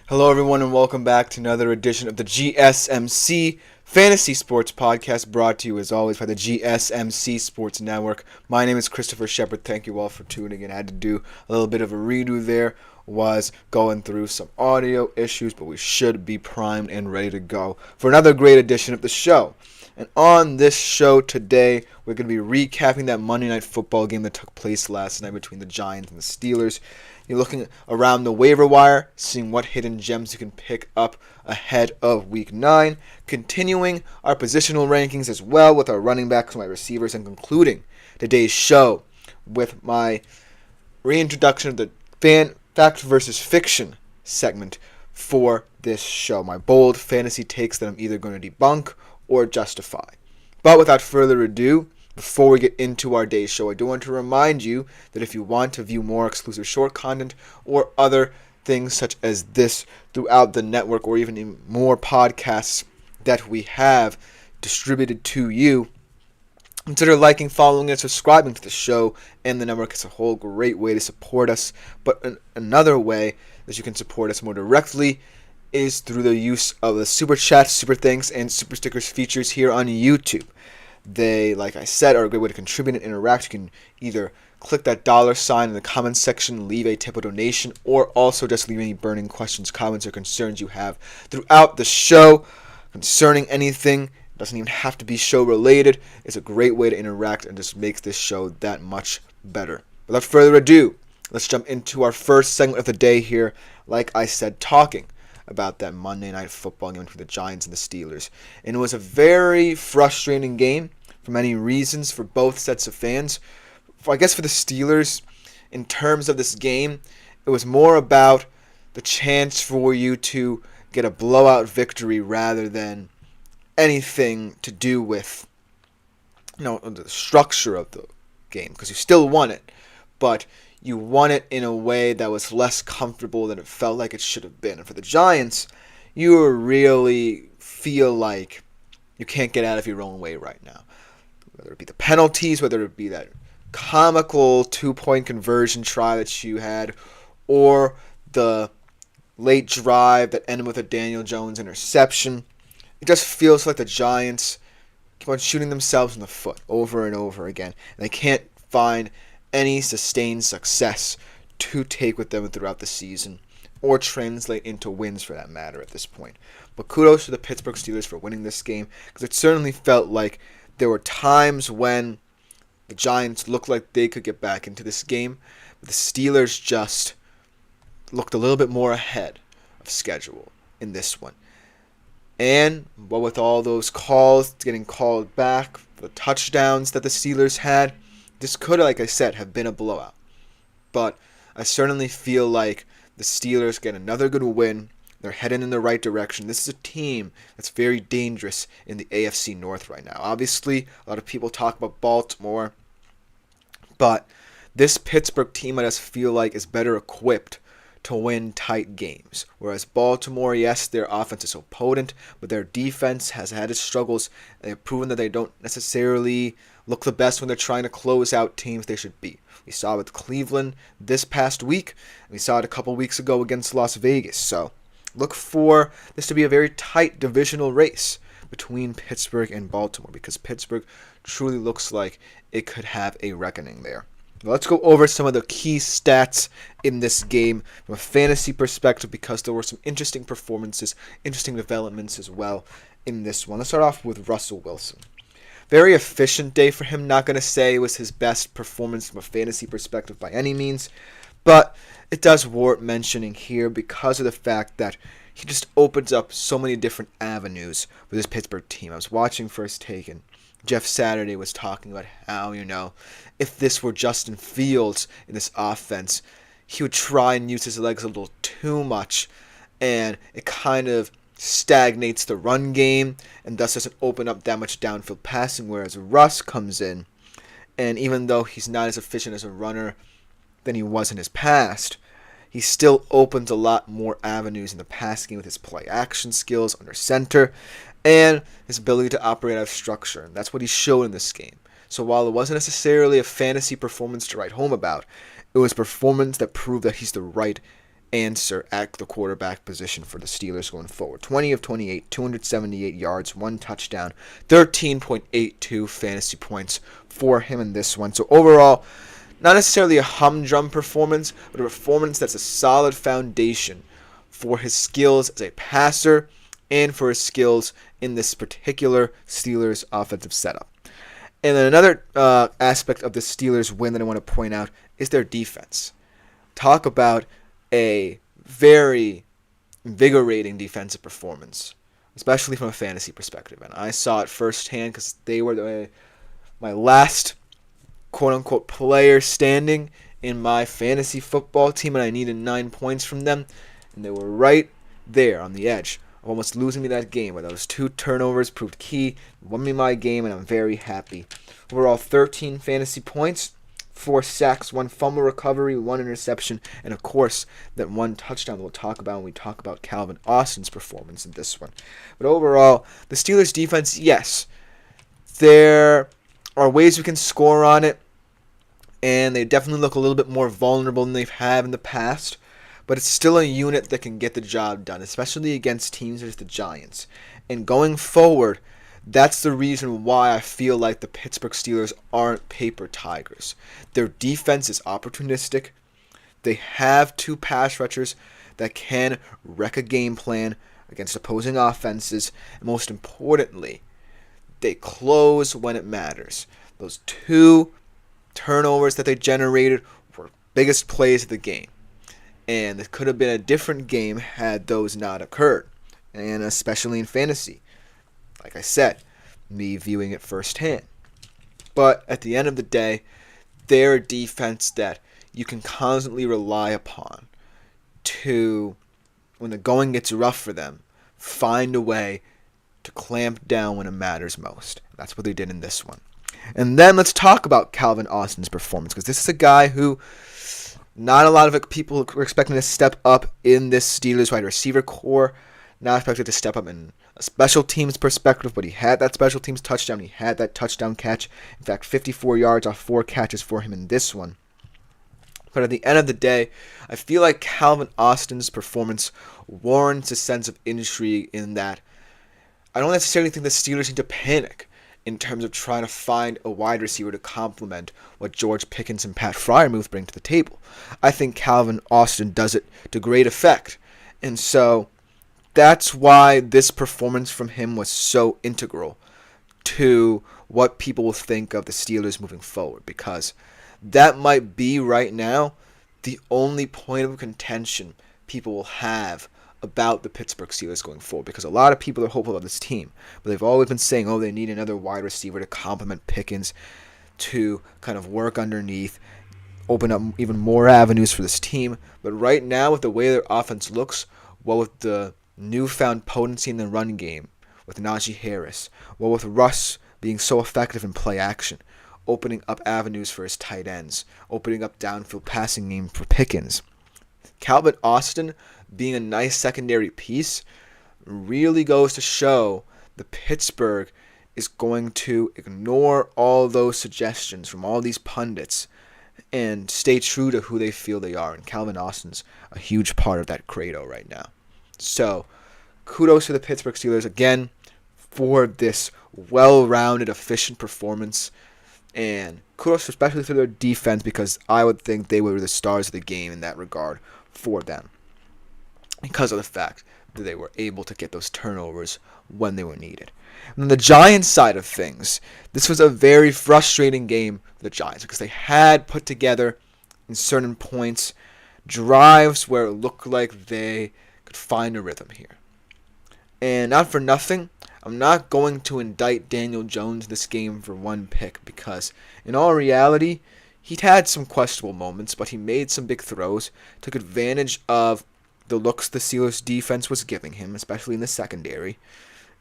Hello, everyone, and welcome back to another edition of the GSMC Fantasy Sports Podcast, brought to you, as always, by the GSMC Sports Network. My name is Christopher Shepard. Thank you all for tuning in. I had to do a little bit of a redo there. Was going through some audio issues, but we should be primed and ready to go for another great edition of the show. And on this show today, we're going to be recapping that Monday Night Football game that took place last night between the Giants and the Steelers. You're looking around the waiver wire, seeing what hidden gems you can pick up ahead of Week 9. Continuing our positional rankings as well with our running backs and my receivers, and concluding today's show with my reintroduction of the Fact versus Fiction segment for this show. My bold fantasy takes that I'm either going to debunk or justify. But without further ado, before we get into our day's show, I do want to remind you that if you want to view more exclusive short content or other things such as this throughout the network, or even more podcasts that we have distributed to you, consider liking, following, and subscribing to the show and the network as a whole. Great way to support us. But another way that you can support us more directly is through the use of the Super Chats, Super Thanks, and Super Stickers features here on YouTube. They, like I said, are a great way to contribute and interact. You can either click that $sign in the comments section, leave a typical donation, or also just leave any burning questions, comments, or concerns you have throughout the show concerning anything. It doesn't even have to be show related. It's a great way to interact and just makes this show that much better. Without further ado, let's jump into our first segment of the day here. Like I said, talking about that Monday Night Football game between the Giants and the Steelers. And it was a very frustrating game for many reasons for both sets of fans. I guess for the Steelers, in terms of this game, it was more about the chance for you to get a blowout victory rather than anything to do with the structure of the game, because you still won it, but you won it in a way that was less comfortable than it felt like it should have been. And for the Giants, you really feel like you can't get out of your own way right now. Whether it be the penalties, whether it be that comical 2-point conversion try that you had, or the late drive that ended with a Daniel Jones interception. It just feels like the Giants keep on shooting themselves in the foot over and over again. And they can't find any sustained success to take with them throughout the season, or translate into wins for that matter at this point. But kudos to the Pittsburgh Steelers for winning this game, because it certainly felt like there were times when the Giants looked like they could get back into this game, but the Steelers just looked a little bit more ahead of schedule in this one. And with all those calls getting called back, the touchdowns that the Steelers had, this could, like I said, have been a blowout. But I certainly feel like the Steelers get another good win. They're heading in the right direction. This is a team that's very dangerous in the AFC North right now. Obviously, a lot of people talk about Baltimore, but this Pittsburgh team I just feel like is better equipped to win tight games. Whereas Baltimore, yes, their offense is so potent, but their defense has had its struggles. They've proven that they don't necessarily look the best when they're trying to close out teams they should be. We saw it with Cleveland this past week, and we saw it a couple weeks ago against Las Vegas. So look for this to be a very tight divisional race between Pittsburgh and Baltimore, because Pittsburgh truly looks like it could have a reckoning there. Let's go over some of the key stats in this game from a fantasy perspective, because there were some interesting performances, interesting developments as well in this one. Let's start off with Russell Wilson. Very efficient day for him. Not going to say it was his best performance from a fantasy perspective by any means, but it does warrant mentioning here because of the fact that he just opens up so many different avenues with his Pittsburgh team. I was watching First Take, and Jeff Saturday was talking about how, if this were Justin Fields in this offense, he would try and use his legs a little too much, and it kind of stagnates the run game and thus doesn't open up that much downfield passing, whereas Russ comes in, and even though he's not as efficient as a runner than he was in his past, he still opens a lot more avenues in the pass game with his play action skills under center and his ability to operate out of structure, and that's what he showed in this game. So while it wasn't necessarily a fantasy performance to write home about, it was a performance that proved that he's the right answer at the quarterback position for the Steelers going forward. 20 of 28, 278 yards, 1 touchdown, 13.82 fantasy points for him in this one. So overall, not necessarily a humdrum performance, but a performance that's a solid foundation for his skills as a passer and for his skills in this particular Steelers offensive setup. And then another aspect of the Steelers win that I want to point out is their defense. Talk about a very invigorating defensive performance, especially from a fantasy perspective. And I saw it firsthand because they were my last quote-unquote player standing in my fantasy football team, and I needed 9 points from them. And they were right there on the edge of almost losing me that game, where those 2 turnovers proved key, won me my game, and I'm very happy. Overall, 13 fantasy points, 4 sacks, 1 fumble recovery, 1 interception, and of course, that 1 touchdown that we'll talk about when we talk about Calvin Austin's performance in this one. But overall, the Steelers' defense, yes, there are ways we can score on it, and they definitely look a little bit more vulnerable than they've had in the past. But it's still a unit that can get the job done, especially against teams such as the Giants. And going forward, that's the reason why I feel like the Pittsburgh Steelers aren't paper tigers. Their defense is opportunistic. They have 2 pass rushers that can wreck a game plan against opposing offenses. And most importantly, they close when it matters. Those 2 turnovers that they generated were biggest plays of the game. And it could have been a different game had those not occurred. And especially in fantasy. Like I said, me viewing it firsthand. But at the end of the day, they're a defense that you can constantly rely upon to, when the going gets rough for them, find a way to clamp down when it matters most. That's what they did in this one. And then let's talk about Calvin Austin's performance, because this is a guy who not a lot of people were expecting to step up in this Steelers wide receiver core. Not expected to step up in a special teams perspective, but he had that special teams touchdown. He had that touchdown catch. In fact, 54 yards off 4 catches for him in this one. But at the end of the day, I feel like Calvin Austin's performance warrants a sense of intrigue in that I don't necessarily think the Steelers need to panic in terms of trying to find a wide receiver to complement what George Pickens and Pat Freiermuth bring to the table. I think Calvin Austin does it to great effect. And so that's why this performance from him was so integral to what people will think of the Steelers moving forward, because that might be right now the only point of contention people will have about the Pittsburgh Steelers going forward, because a lot of people are hopeful of this team, but they've always been saying, they need another wide receiver to complement Pickens, to kind of work underneath, open up even more avenues for this team. But right now, with the way their offense looks, with the newfound potency in the run game, with Najee Harris, with Russ being so effective in play action, opening up avenues for his tight ends, opening up downfield passing game for Pickens, Calvin Austin being a nice secondary piece really goes to show that Pittsburgh is going to ignore all those suggestions from all these pundits and stay true to who they feel they are. And Calvin Austin's a huge part of that credo right now. So, kudos to the Pittsburgh Steelers again for this well-rounded, efficient performance. And kudos especially to their defense, because I would think they were the stars of the game in that regard for them, because of the fact that they were able to get those turnovers when they were needed. And on the Giants side of things, this was a very frustrating game for the Giants, because they had put together, in certain points, drives where it looked like they could find a rhythm here. And not for nothing, I'm not going to indict Daniel Jones this game for 1 pick, because in all reality, he'd had some questionable moments, but he made some big throws, took advantage of the looks the Steelers defense was giving him, especially in the secondary.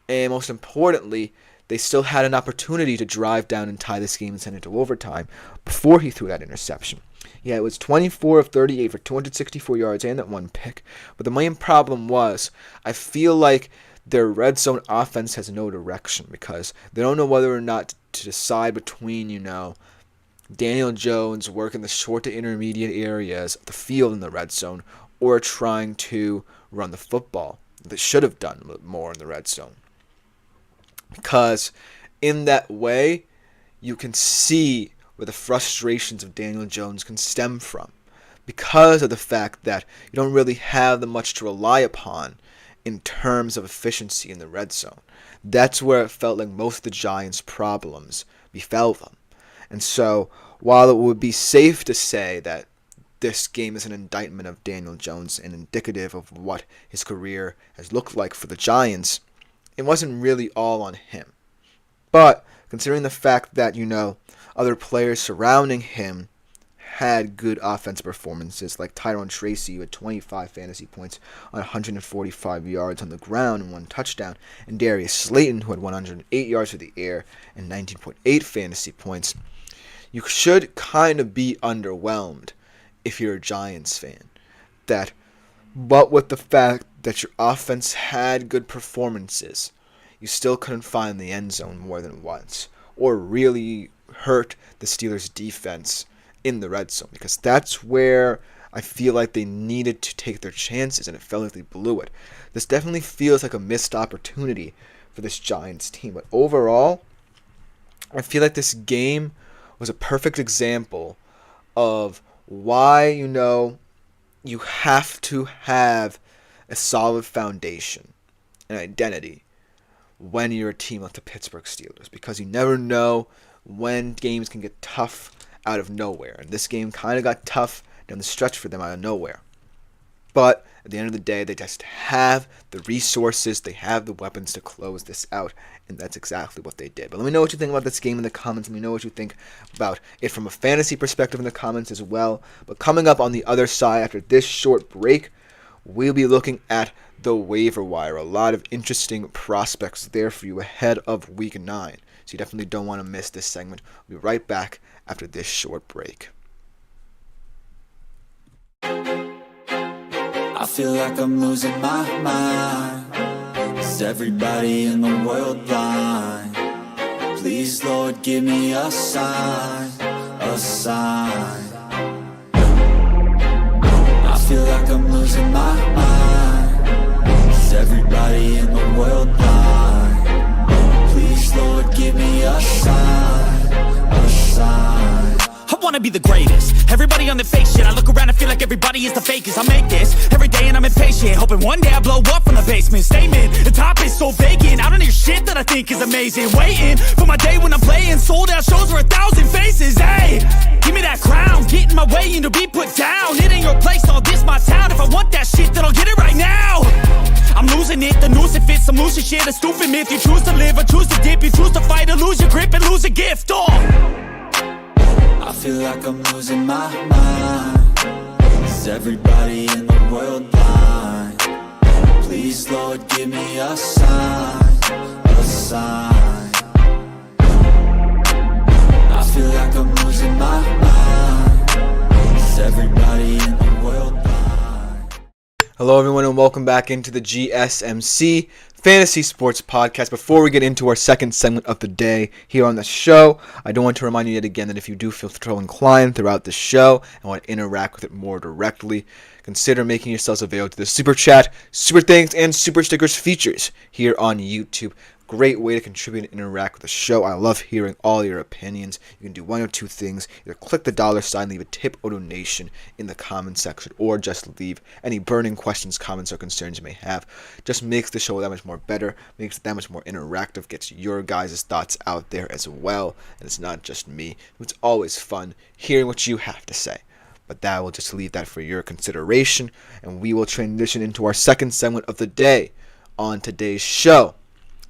And most importantly, they still had an opportunity to drive down and tie this game and send it to overtime before he threw that interception. Yeah, it was 24 of 38 for 264 yards and that 1 pick. But the main problem was, I feel like their red zone offense has no direction, because they don't know whether or not to decide between, Daniel Jones working the short to intermediate areas of the field in the red zone, or trying to run the football. They should have done more in the red zone. Because in that way, you can see where the frustrations of Daniel Jones can stem from. Because of the fact that you don't really have that much to rely upon in terms of efficiency in the red zone. That's where it felt like most of the Giants' problems befell them. And so, while it would be safe to say that this game is an indictment of Daniel Jones and indicative of what his career has looked like for the Giants, it wasn't really all on him. But considering the fact that, other players surrounding him had good offensive performances, like Tyrone Tracy, who had 25 fantasy points on 145 yards on the ground and 1 touchdown, and Darius Slayton, who had 108 yards through the air and 19.8 fantasy points, you should kind of be underwhelmed if you're a Giants fan. But with the fact that your offense had good performances, you still couldn't find the end zone more than once, or really hurt the Steelers' defense in the red zone, because that's where I feel like they needed to take their chances, and it felt like they blew it. This definitely feels like a missed opportunity for this Giants team, but overall, I feel like this game was a perfect example of why, you have to have a solid foundation and identity when you're a team like the Pittsburgh Steelers, because you never know when games can get tough out of nowhere. And this game kind of got tough down the stretch for them out of nowhere. But at the end of the day, they just have the resources, they have the weapons to close this out, and that's exactly what they did. But let me know what you think about this game in the comments. Let me know what you think about it from a fantasy perspective in the comments as well. But coming up on the other side after this short break, we'll be looking at the waiver wire. A lot of interesting prospects there for you ahead of Week 9. So you definitely don't want to miss this segment. We'll be right back after this short break. I feel like I'm losing my mind. Is everybody in the world blind? Please, Lord, give me a sign, a sign. I feel like I'm losing my mind. Is everybody in the world blind? Please, Lord, give me a sign, a sign. I wanna be the greatest. Everybody on the fake shit. I look around and feel like everybody is the fakest. I make this every day and I'm impatient, hoping one day I blow up from the basement. Statement, the top is so vacant. I don't hear shit that I think is amazing. Waiting for my day when I'm playing sold out shows for 1,000 faces. Hey, give me that crown, get in my way and to be put down. It ain't your place, all this my town. If I want that shit, then I'll get it right now. I'm losing it, the noose it fits. I'm losing shit, a stupid myth. You choose to live or choose to dip. You choose to fight or lose your grip and lose a gift. I feel like I'm losing my mind. Is everybody in the world blind? Please, Lord, give me a sign, a sign. I feel like I'm losing my mind. Is everybody in the world blind? Hello, everyone, and welcome back into the GSMC Fantasy Sports Podcast. Before we get into our second segment of the day here on the show, I do want to remind you yet again that if you do feel so inclined throughout the show and want to interact with it more directly, consider making yourselves available to the Super Chat, Super Thanks, and Super Stickers features here on YouTube. Great way to contribute and interact with the show. I love hearing all your opinions. You can do one or two things. Either click the dollar sign, leave a tip or donation in the comment section, or just leave any burning questions, comments, or concerns you may have. Just makes the show that much more better, makes it that much more interactive, gets your guys' thoughts out there as well. And it's not just me. It's always fun hearing what you have to say. But that will just leave that for your consideration, and we will transition into our second segment of the day on today's show.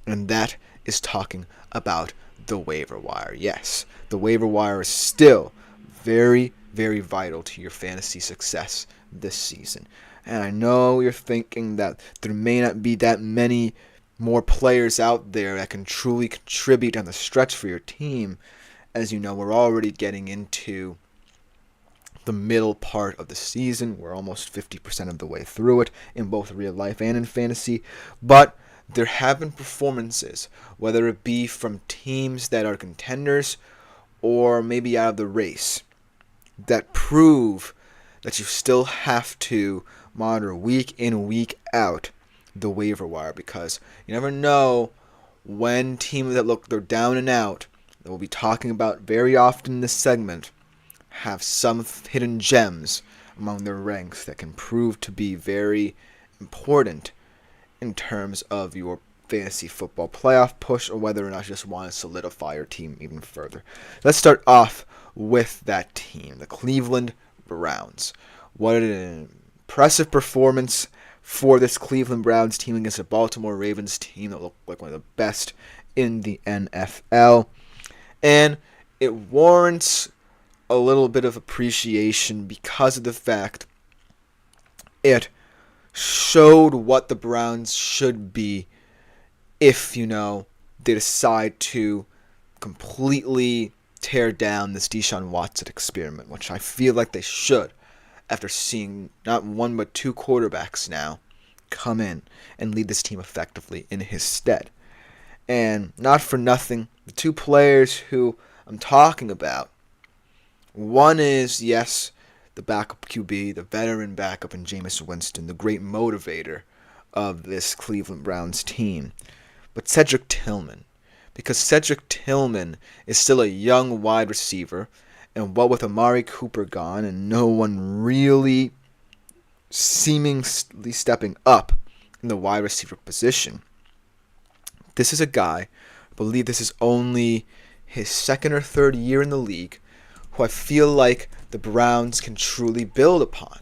And that is talking about the waiver wire. Yes, the waiver wire is still very, very vital to your fantasy success this season. And I know you're thinking that there may not be that many more players out there that can truly contribute down the stretch for your team. As you know, we're already getting into the middle part of the season. We're almost 50% of the way through it in both real life and in fantasy. But there have been performances, whether it be from teams that are contenders or maybe out of the race, that prove that you still have to monitor week in, week out the waiver wire, because you never know when teams that look they're down and out, that we'll be talking about very often in this segment, have some hidden gems among their ranks that can prove to be very important in terms of your fantasy football playoff push, or whether or not you just want to solidify your team even further. Let's start off with that team, the Cleveland Browns. What an impressive performance for this Cleveland Browns team against a Baltimore Ravens team that looked like one of the best in the NFL. And it warrants a little bit of appreciation because of the fact it showed what the Browns should be if, they decide to completely tear down this Deshaun Watson experiment, which I feel like they should, after seeing not one but two quarterbacks now come in and lead this team effectively in his stead. And not for nothing, the two players who I'm talking about, one is, yes, the backup QB, the veteran backup in Jameis Winston, the great motivator of this Cleveland Browns team, but Cedric Tillman. Because Cedric Tillman is still a young wide receiver, and what with Amari Cooper gone and no one really seemingly stepping up in the wide receiver position, this is a guy, I believe this is only his second or third year in the league, who I feel like the Browns can truly build upon.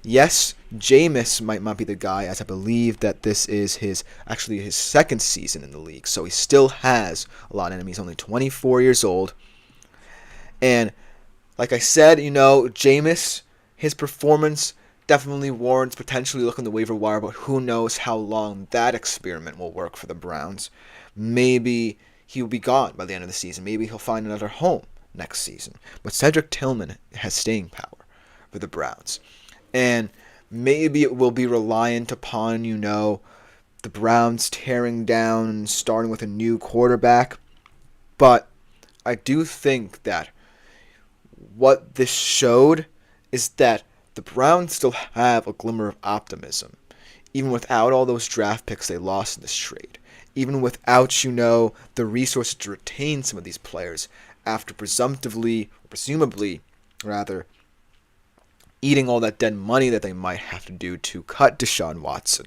Yes, Jameis might not be the guy, as I believe that this is his second season in the league, so he still has a lot in him. He's only 24 years old. And like I said, Jameis, his performance definitely warrants potentially looking the waiver wire, but who knows how long that experiment will work for the Browns. Maybe he'll be gone by the end of the season. Maybe he'll find another home next season. But Cedric Tillman has staying power for the Browns. And maybe it will be reliant upon, the Browns tearing down and starting with a new quarterback. But I do think that what this showed is that the Browns still have a glimmer of optimism, even without all those draft picks they lost in this trade. Even without, the resources to retain some of these players after presumably, eating all that dead money that they might have to do to cut Deshaun Watson.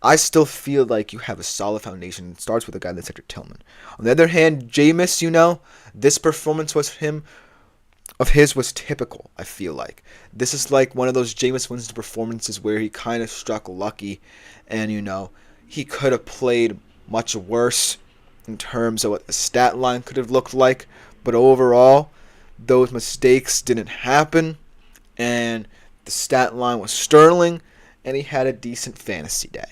I still feel like you have a solid foundation. It starts with a guy like Cedric Tillman. On the other hand, Jameis, this performance of his was typical, I feel like. This is like one of those Jameis Winston performances where he kind of struck lucky and, he could have played much worse in terms of what the stat line could have looked like. But overall, those mistakes didn't happen. And the stat line was sterling, and he had a decent fantasy day.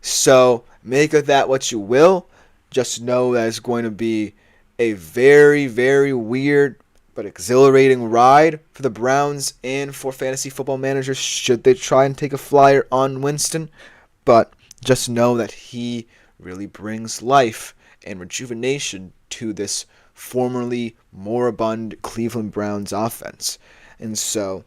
So make of that what you will. Just know that it's going to be a very, very weird but exhilarating ride for the Browns and for fantasy football managers should they try and take a flyer on Winston. But just know that he really brings life and rejuvenation to this formerly moribund Cleveland Browns offense. And so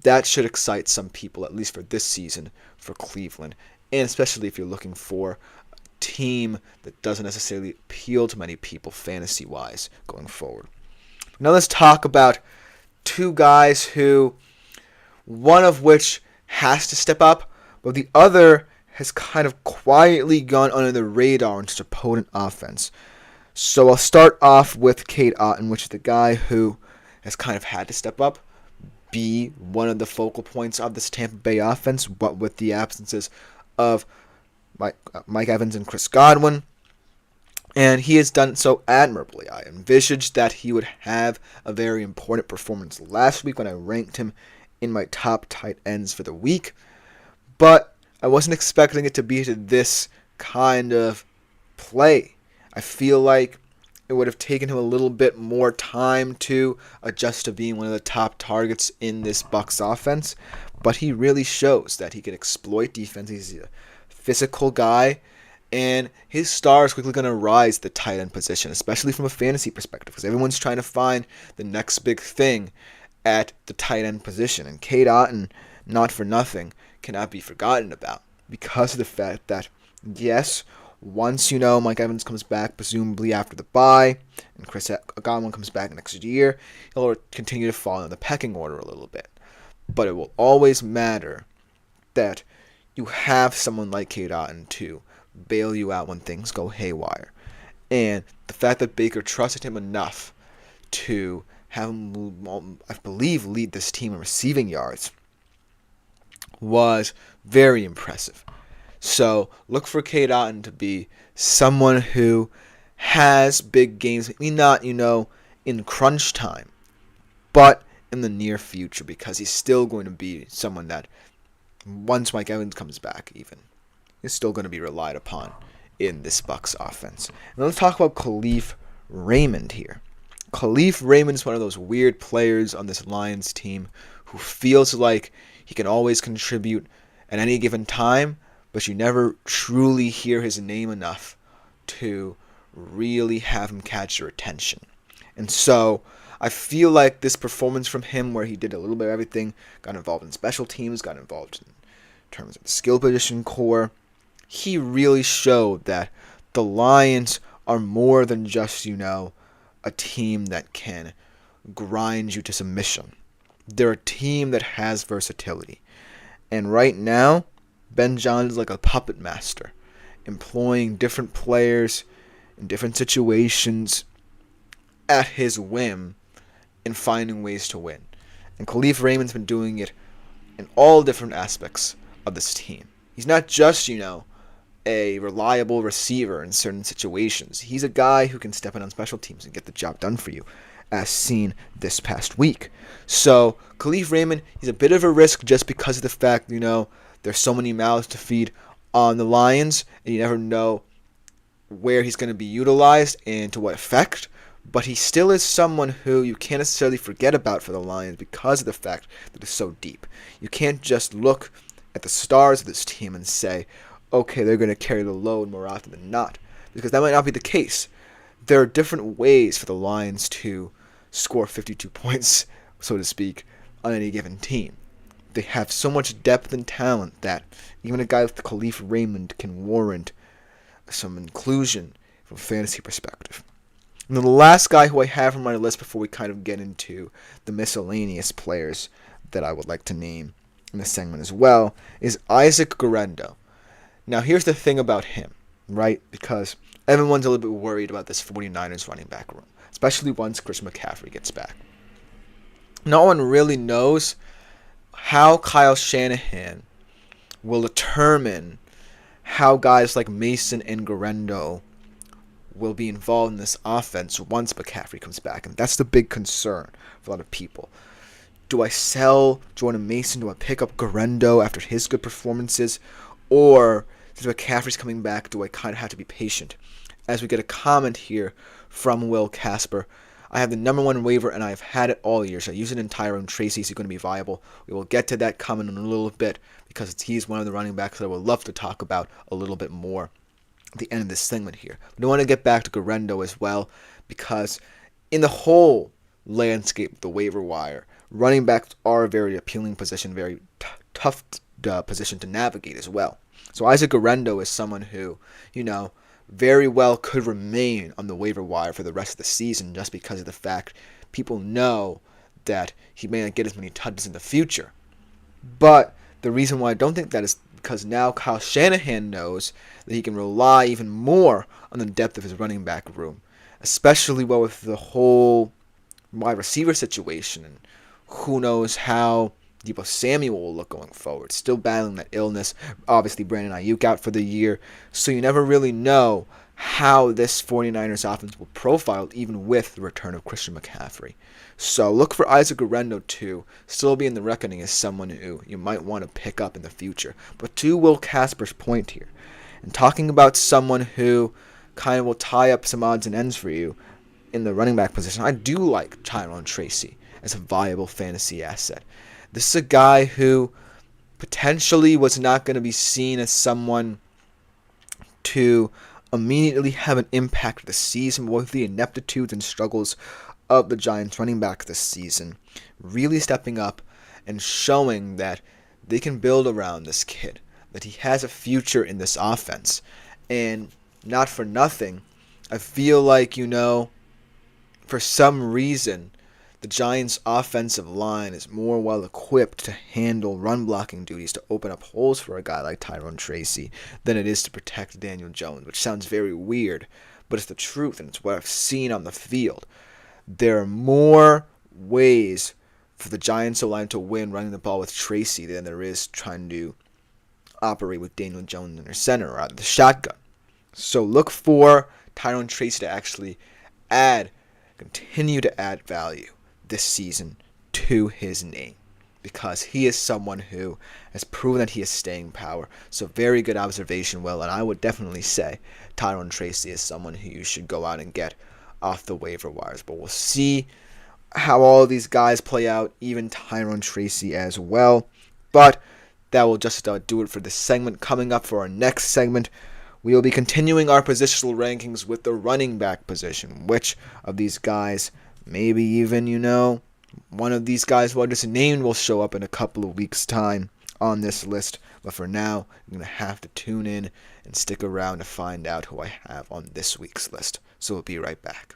that should excite some people, at least for this season, for Cleveland. And especially if you're looking for a team that doesn't necessarily appeal to many people fantasy-wise going forward. Now let's talk about two guys who, one of which has to step up, but the other has kind of quietly gone under the radar in such a potent offense. So I'll start off with Cade Otton, which is the guy who has kind of had to step up, be one of the focal points of this Tampa Bay offense, but with the absences of Mike Evans and Chris Godwin. And he has done so admirably. I envisaged that he would have a very important performance last week when I ranked him in my top tight ends for the week. But I wasn't expecting it to be to this kind of play. I feel like it would have taken him a little bit more time to adjust to being one of the top targets in this Bucs offense. But he really shows that he can exploit defense. He's a physical guy. And his star is quickly going to rise to the tight end position, especially from a fantasy perspective, because everyone's trying to find the next big thing at the tight end position. And Cade Otton, not for nothing, cannot be forgotten about because of the fact that, yes, once, Mike Evans comes back, presumably after the bye, and Chris Godwin comes back next year, he'll continue to fall in the pecking order a little bit. But it will always matter that you have someone like Cade Otton to bail you out when things go haywire. And the fact that Baker trusted him enough to have him, I believe, lead this team in receiving yards was very impressive. So look for Cade Otton to be someone who has big games, maybe not, in crunch time, but in the near future, because he's still going to be someone that, once Mike Evans comes back even, is still going to be relied upon in this Bucs offense. And let's talk about Khalif Raymond here. Khalif Raymond is one of those weird players on this Lions team who feels like he can always contribute at any given time, but you never truly hear his name enough to really have him catch your attention. And so I feel like this performance from him, where he did a little bit of everything, got involved in special teams, got involved in terms of the skill position core, he really showed that the Lions are more than just, a team that can grind you to submission. They're a team that has versatility. And right now, Ben Johnson is like a puppet master, employing different players in different situations at his whim and finding ways to win. And Khalif Raymond's been doing it in all different aspects of this team. He's not just, a reliable receiver in certain situations. He's a guy who can step in on special teams and get the job done for you, as seen this past week. So Khalif Raymond, he's a bit of a risk just because of the fact, there's so many mouths to feed on the Lions, and you never know where he's going to be utilized and to what effect. But he still is someone who you can't necessarily forget about for the Lions because of the fact that it's so deep. You can't just look at the stars of this team and say, okay, they're going to carry the load more often than not, because that might not be the case. There are different ways for the Lions to score 52 points, so to speak, on any given team. They have so much depth and talent that even a guy like Khalif Raymond can warrant some inclusion from a fantasy perspective. And then the last guy who I have on my list before we kind of get into the miscellaneous players that I would like to name in this segment as well is Isaac Guerendo. Now, here's the thing about him, right? Because everyone's a little bit worried about this 49ers running back room, especially once Chris McCaffrey gets back. No one really knows how Kyle Shanahan will determine how guys like Mason and Guerendo will be involved in this offense once McCaffrey comes back. And that's the big concern for a lot of people. Do I sell Jordan Mason? Do I pick up Guerendo after his good performances? Or, since McCaffrey's coming back, do I kind of have to be patient? As we get a comment here from Will Casper, I have the number one waiver, and I've had it all year, so I use it in Tyrone Tracy. Is he going to be viable? We will get to that comment in a little bit, because he's one of the running backs that I would love to talk about a little bit more at the end of this segment here. But I want to get back to Guerendo as well, because in the whole landscape of the waiver wire, running backs are a very appealing position, very tough position to navigate as well. So Isaac Guerendo is someone who, very well could remain on the waiver wire for the rest of the season just because of the fact people know that he may not get as many touches in the future. But the reason why I don't think that is because now Kyle Shanahan knows that he can rely even more on the depth of his running back room, especially with the whole wide receiver situation, and who knows how Deebo Samuel will look going forward. Still battling that illness. Obviously, Brandon Ayuk out for the year. So you never really know how this 49ers offense will profile even with the return of Christian McCaffrey. So look for Isaac Guerendo to still be in the reckoning as someone who you might want to pick up in the future. But to Will Casper's point here, and talking about someone who kind of will tie up some odds and ends for you in the running back position, I do like Tyrone Tracy as a viable fantasy asset. This is a guy who potentially was not going to be seen as someone to immediately have an impact this season, with the ineptitudes and struggles of the Giants running back this season, really stepping up and showing that they can build around this kid, that he has a future in this offense. And not for nothing, I feel like, for some reason, the Giants' offensive line is more well equipped to handle run blocking duties to open up holes for a guy like Tyrone Tracy than it is to protect Daniel Jones, which sounds very weird, but it's the truth, and it's what I've seen on the field. There are more ways for the Giants' O-line to win running the ball with Tracy than there is trying to operate with Daniel Jones in their center or out of the shotgun. So look for Tyrone Tracy to actually continue to add value this season to his name, because he is someone who has proven that he has staying power. So very good observation, Will, and I would definitely say Tyrone Tracy is someone who you should go out and get off the waiver wires. But we'll see how all of these guys play out, even Tyrone Tracy as well. But that will just do it for this segment. Coming up for our next segment, we will be continuing our positional rankings with the running back position. Which of these guys, maybe even, one of these guys who I just named will show up in a couple of weeks' time on this list. But for now, you're going to have to tune in and stick around to find out who I have on this week's list. So we'll be right back.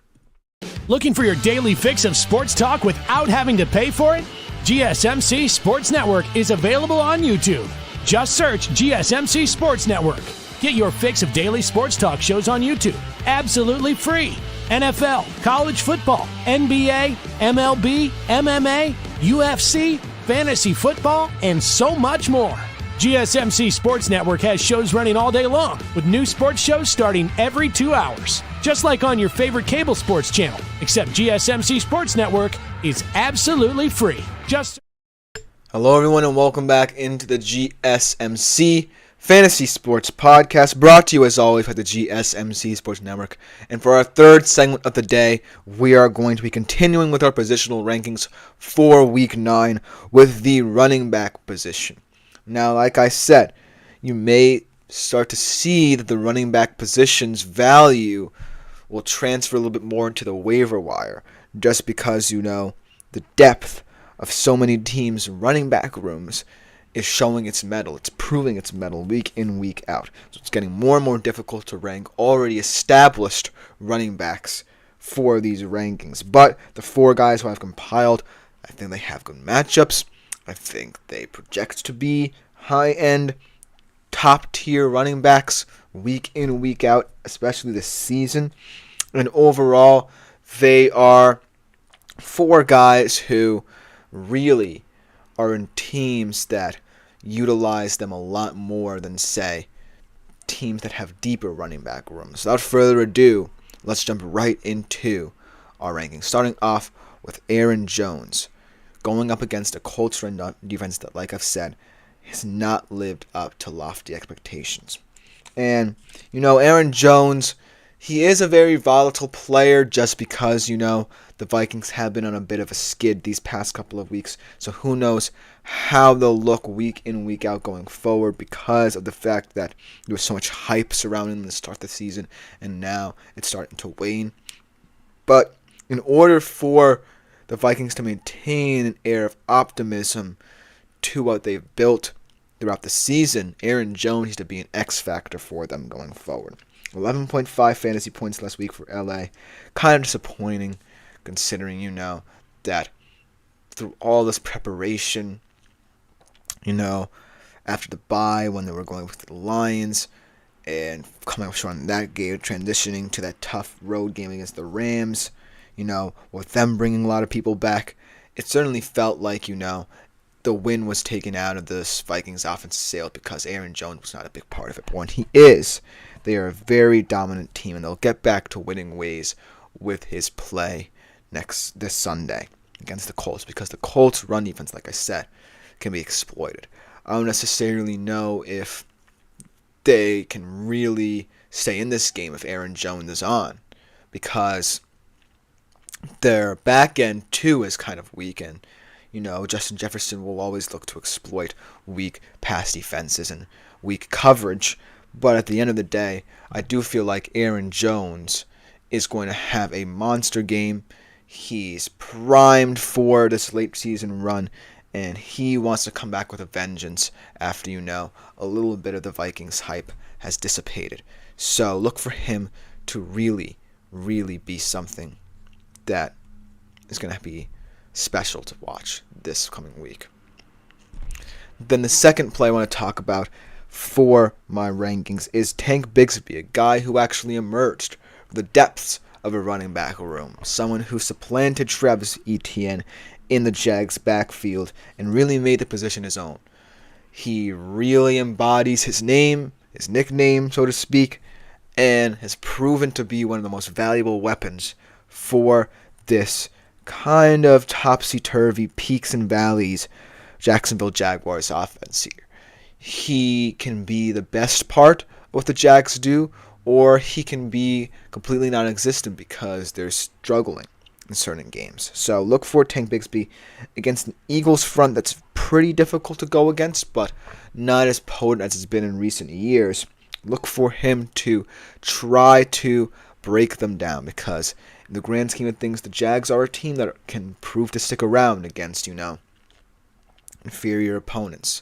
Looking for your daily fix of sports talk without having to pay for it? GSMC Sports Network is available on YouTube. Just search GSMC Sports Network. Get your fix of daily sports talk shows on YouTube, absolutely free. NFL, college football, NBA, MLB, MMA, UFC, fantasy football, and so much more. GSMC Sports Network has shows running all day long, with new sports shows starting every 2 hours. Just like on your favorite cable sports channel, except GSMC Sports Network is absolutely free. Hello everyone, and welcome back into the GSMC Fantasy Sports Podcast, brought to you as always by the GSMC Sports Network. And for our third segment of the day, we are going to be continuing with our positional rankings for Week 9 with the running back position. Now, like I said, you may start to see that the running back position's value will transfer a little bit more into the waiver wire, just because, the depth of so many teams' running back rooms is showing its mettle. It's proving its mettle week in, week out. So it's getting more and more difficult to rank already established running backs for these rankings. But the 4 guys who I've compiled, I think they have good matchups. I think they project to be high-end, top-tier running backs week in, week out, especially this season. And overall, they are 4 guys who really are in teams that utilize them a lot more than, say, teams that have deeper running back rooms. Without further ado, let's jump right into our rankings. Starting off with Aaron Jones, going up against a Colts run defense that, like I've said, has not lived up to lofty expectations. And, Aaron Jones, he is a very volatile player just because, the Vikings have been on a bit of a skid these past couple of weeks. So who knows how they'll look week in, week out going forward, because of the fact that there was so much hype surrounding them to start the season, and now it's starting to wane. But in order for the Vikings to maintain an air of optimism to what they've built throughout the season, Aaron Jones needs to be an X factor for them going forward. 11.5 fantasy points last week for LA. Kind of disappointing, considering, that through all this preparation, after the bye when they were going with the Lions and coming up short on that game, transitioning to that tough road game against the Rams, with them bringing a lot of people back, it certainly felt like, the win was taken out of this Vikings offensive sail because Aaron Jones was not a big part of it. But when he is, they are a very dominant team, and they'll get back to winning ways with his play this Sunday against the Colts, because the Colts' run defense, like I said, can be exploited. I don't necessarily know if they can really stay in this game if Aaron Jones is on, because their back end too is kind of weak, and Justin Jefferson will always look to exploit weak pass defenses and weak coverage. But at the end of the day, I do feel like Aaron Jones is going to have a monster game. He's primed for this late season run, and he wants to come back with a vengeance after, a little bit of the Vikings hype has dissipated. So look for him to really, really be something that is going to be special to watch this coming week. Then the second play I want to talk about for my rankings is Tank Bigsby, a guy who actually emerged from the depths of a running back room, someone who supplanted Travis Etienne in the Jags' backfield and really made the position his own. He really embodies his name, his nickname, so to speak, and has proven to be one of the most valuable weapons for this kind of topsy-turvy, peaks and valleys Jacksonville Jaguars offense here. He can be the best part of what the Jags do, or he can be completely non-existent because they're struggling in certain games. So look for Tank Bigsby against an Eagles front that's pretty difficult to go against, but not as potent as it's been in recent years. Look for him to try to break them down, because in the grand scheme of things, the Jags are a team that can prove to stick around against, inferior opponents.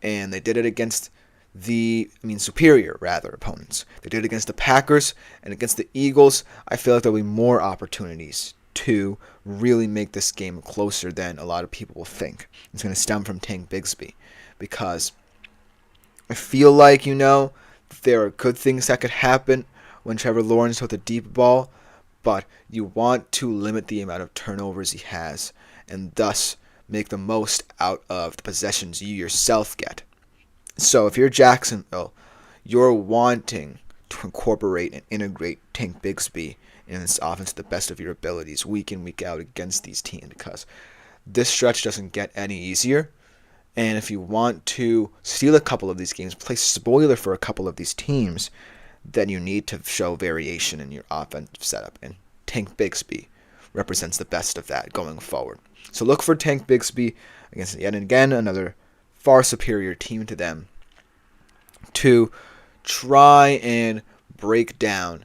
And they did it against superior, opponents. They did it against the Packers, and against the Eagles, I feel like there'll be more opportunities to really make this game closer than a lot of people will think. It's going to stem from Tank Bigsby, because I feel like, there are good things that could happen when Trevor Lawrence with a deep ball, but you want to limit the amount of turnovers he has, and thus make the most out of the possessions you yourself get. So if you're Jacksonville, you're wanting to incorporate and integrate Tank Bigsby in this offense to the best of your abilities week in, week out against these teams, because this stretch doesn't get any easier. And if you want to steal a couple of these games, play spoiler for a couple of these teams, then you need to show variation in your offensive setup. And Tank Bigsby represents the best of that going forward. So look for Tank Bigsby against, yet again, another far superior team to them, to try and break down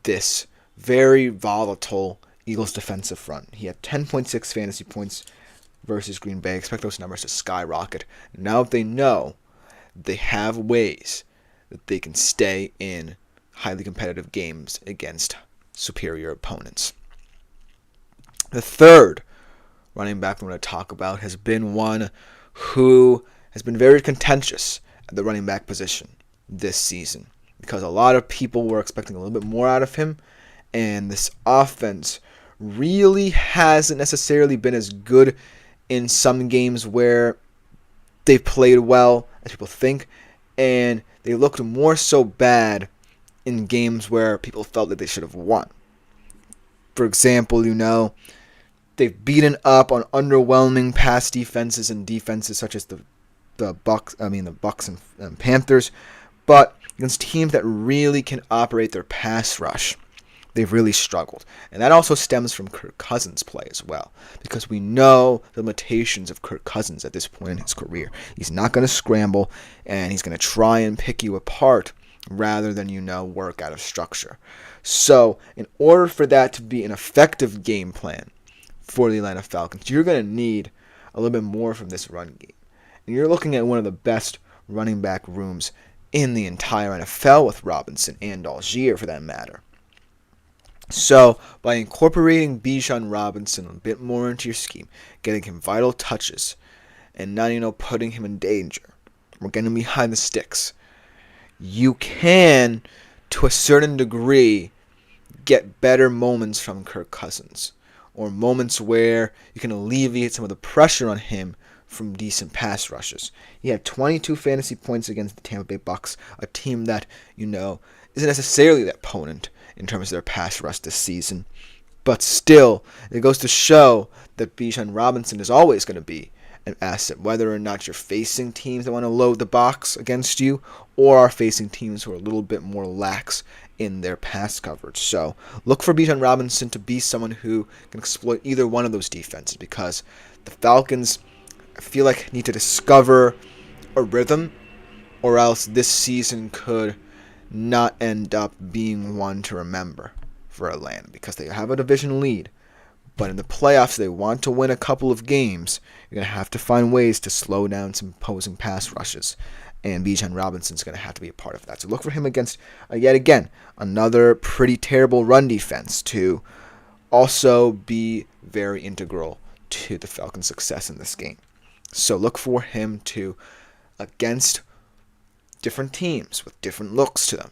this very volatile Eagles defensive front. He had 10.6 fantasy points versus Green Bay. Expect those numbers to skyrocket. Now that they know, they have ways that they can stay in highly competitive games against superior opponents. The third running back I'm going to talk about has been one who has been very contentious at the running back position this season, because a lot of people were expecting a little bit more out of him, and this offense really hasn't necessarily been as good in some games where they've played well as people think, and they looked more so bad in games where people felt that they should have won. For example, they've beaten up on underwhelming pass defenses and defenses such as the Bucks and Panthers, but against teams that really can operate their pass rush, they've really struggled. And that also stems from Kirk Cousins' play as well, because we know the limitations of Kirk Cousins at this point in his career. He's not going to scramble, and he's going to try and pick you apart rather than, work out of structure. So in order for that to be an effective game plan for the Atlanta Falcons, you're going to need a little bit more from this run game. And you're looking at one of the best running back rooms in the entire NFL with Robinson and Algier, for that matter. So by incorporating Bijan Robinson a bit more into your scheme, getting him vital touches, and not putting him in danger, or getting him behind the sticks, you can, to a certain degree, get better moments from Kirk Cousins, or moments where you can alleviate some of the pressure on him from decent pass rushes. He had 22 fantasy points against the Tampa Bay Bucks, a team that, isn't necessarily that potent in terms of their pass rush this season. But still, it goes to show that Bijan Robinson is always going to be an asset, whether or not you're facing teams that want to load the box against you, or are facing teams who are a little bit more lax in their pass coverage. So look for Bijan Robinson to be someone who can exploit either one of those defenses, because the Falcons, I feel like, need to discover a rhythm, or else this season could not end up being one to remember for Atlanta, because they have a division lead, But in the playoffs, they want to win a couple of games. You're going to have to find ways to slow down some opposing pass rushes. And Bijan Robinson's going to have to be a part of that. So look for him against, yet again, another pretty terrible run defense to also be very integral to the Falcons' success in this game. So look for him to, against different teams with different looks to them,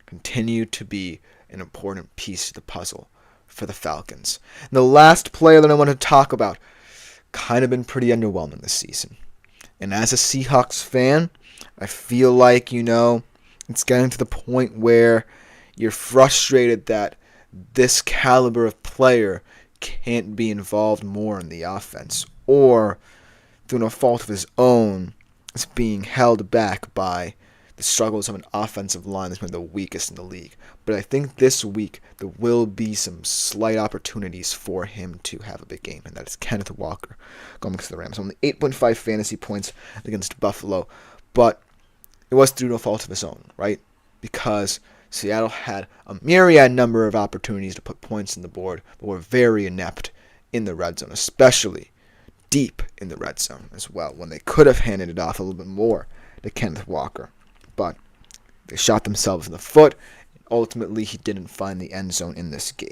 continue to be an important piece of the puzzle for the Falcons. And the last player that I want to talk about, kind of been pretty underwhelming this season. And as a Seahawks fan, I feel like, it's getting to the point where you're frustrated that this caliber of player can't be involved more in the offense, or through no fault of his own, is being held back by the struggles of an offensive line that's been the weakest in the league. But I think this week there will be some slight opportunities for him to have a big game, and that is Kenneth Walker going against the Rams. Only 8.5 fantasy points against Buffalo, but it was through no fault of his own, right? Because Seattle had a myriad number of opportunities to put points on the board, but were very inept in the red zone, especially deep in the red zone as well, when they could have handed it off a little bit more to Kenneth Walker. But they shot themselves in the foot, and ultimately he didn't find the end zone in this game.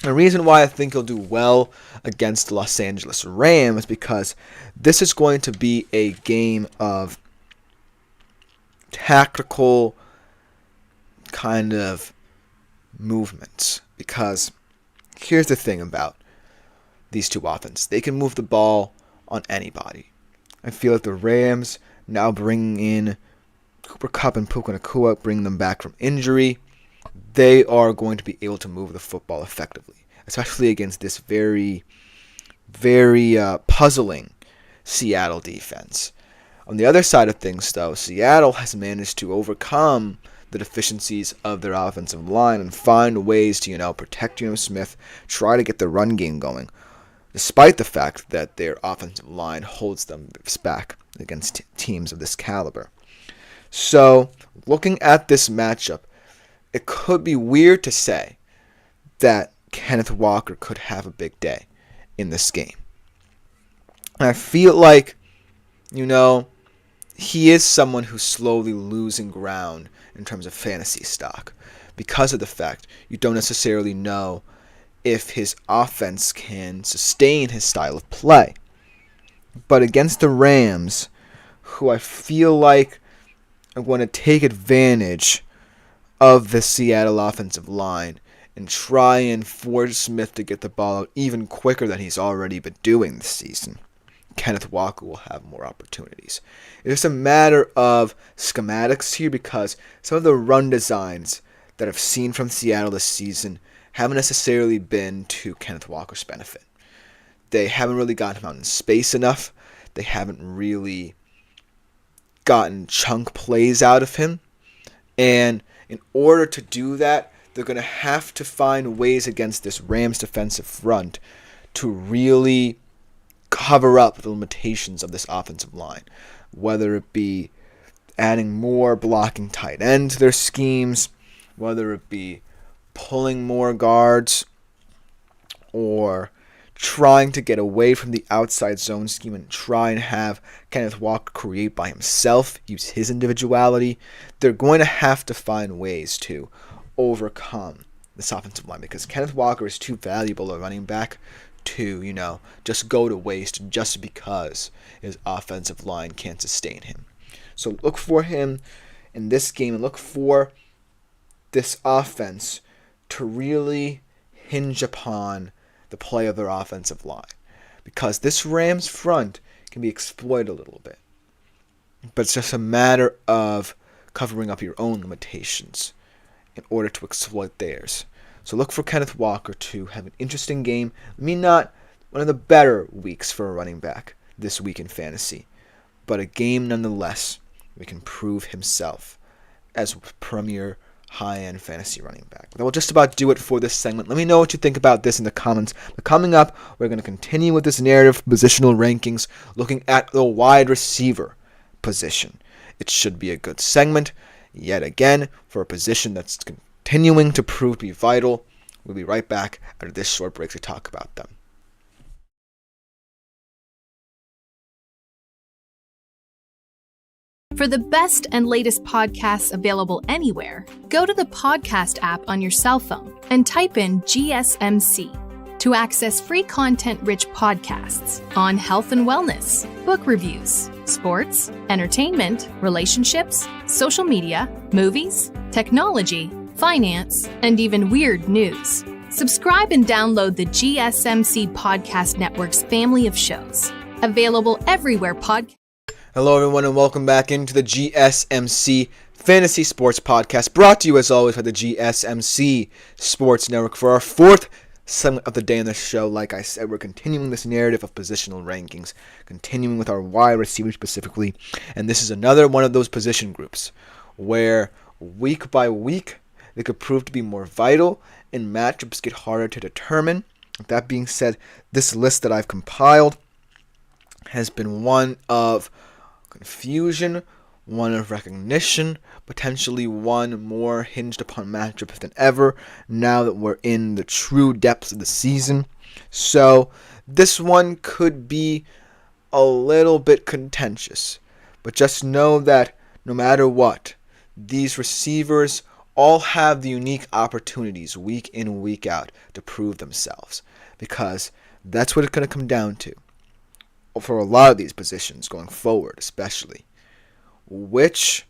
The reason why I think he'll do well against the Los Angeles Rams is because this is going to be a game of tactical kind of movements. Because here's the thing about these two offenses. They can move the ball on anybody. I feel like the Rams now bringing in Cooper Kupp and Puka Nacua, bringing them back from injury, they are going to be able to move the football effectively, especially against this very, very puzzling Seattle defense. On the other side of things, though, Seattle has managed to overcome the deficiencies of their offensive line and find ways to, protect Smith, try to get the run game going, despite the fact that their offensive line holds them back against teams of this caliber. So, looking at this matchup, it could be weird to say that Kenneth Walker could have a big day in this game. And I feel like, he is someone who's slowly losing ground in terms of fantasy stock because of the fact you don't necessarily know if his offense can sustain his style of play. But against the Rams, who I feel like are going to take advantage of the Seattle offensive line and try and force Smith to get the ball out even quicker than he's already been doing this season, Kenneth Walker will have more opportunities. It's a matter of schematics here because some of the run designs that I've seen from Seattle this season haven't necessarily been to Kenneth Walker's benefit. They haven't really gotten him out in space enough. They haven't really gotten chunk plays out of him. And in order to do that, they're going to have to find ways against this Rams defensive front to really cover up the limitations of this offensive line, whether it be adding more blocking tight end to their schemes, whether it be pulling more guards, or trying to get away from the outside zone scheme and try and have Kenneth Walker create by himself, use his individuality. They're going to have to find ways to overcome this offensive line because Kenneth Walker is too valuable a running back to, just go to waste just because his offensive line can't sustain him. So look for him in this game and look for this offense to really hinge upon the play of their offensive line, because this Rams front can be exploited a little bit. But it's just a matter of covering up your own limitations in order to exploit theirs. So look for Kenneth Walker to have an interesting game. Not one of the better weeks for a running back this week in fantasy, but a game nonetheless where he can prove himself as a premier high-end fantasy running back. That will just about do it for this segment. Let me know what you think about this in the comments. But coming up, we're going to continue with this narrative positional rankings, looking at the wide receiver position. It should be a good segment, yet again, for a position that's continuing to prove to be vital. We'll be right back after this short break to talk about them. For the best and latest podcasts available anywhere, go to the podcast app on your cell phone and type in GSMC to access free content-rich podcasts on health and wellness, book reviews, sports, entertainment, relationships, social media, movies, technology, finance, and even weird news. Subscribe and download the GSMC Podcast Network's family of shows, available everywhere podcasts. Hello, everyone, and welcome back into the GSMC Fantasy Sports Podcast, brought to you, as always, by the GSMC Sports Network. For our fourth segment of the day on the show, like I said, we're continuing this narrative of positional rankings, continuing with our wide receivers specifically, and this is another one of those position groups where week by week they could prove to be more vital and matchups get harder to determine. With that being said, this list that I've compiled has been one of confusion, one of recognition, potentially one more hinged upon matchups than ever now that we're in the true depths of the season. So this one could be a little bit contentious, but just know that no matter what, these receivers all have the unique opportunities week in and week out to prove themselves, because that's what it's going to come down to. For a lot of these positions going forward, especially, which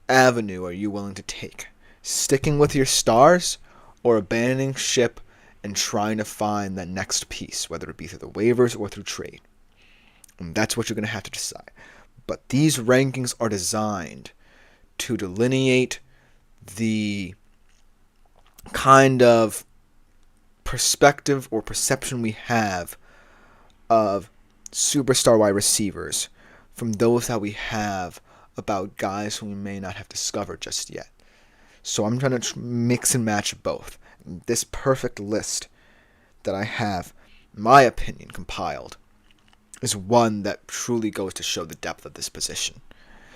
avenue are you willing to take? Sticking with your stars or abandoning ship and trying to find that next piece, whether it be through the waivers or through trade? And that's what you're going to have to decide. But these rankings are designed to delineate the kind of perspective or perception we have of superstar wide receivers from those that we have about guys who we may not have discovered just yet. So I'm trying to mix and match both. This perfect list that I have, in my opinion, compiled, is one that truly goes to show the depth of this position.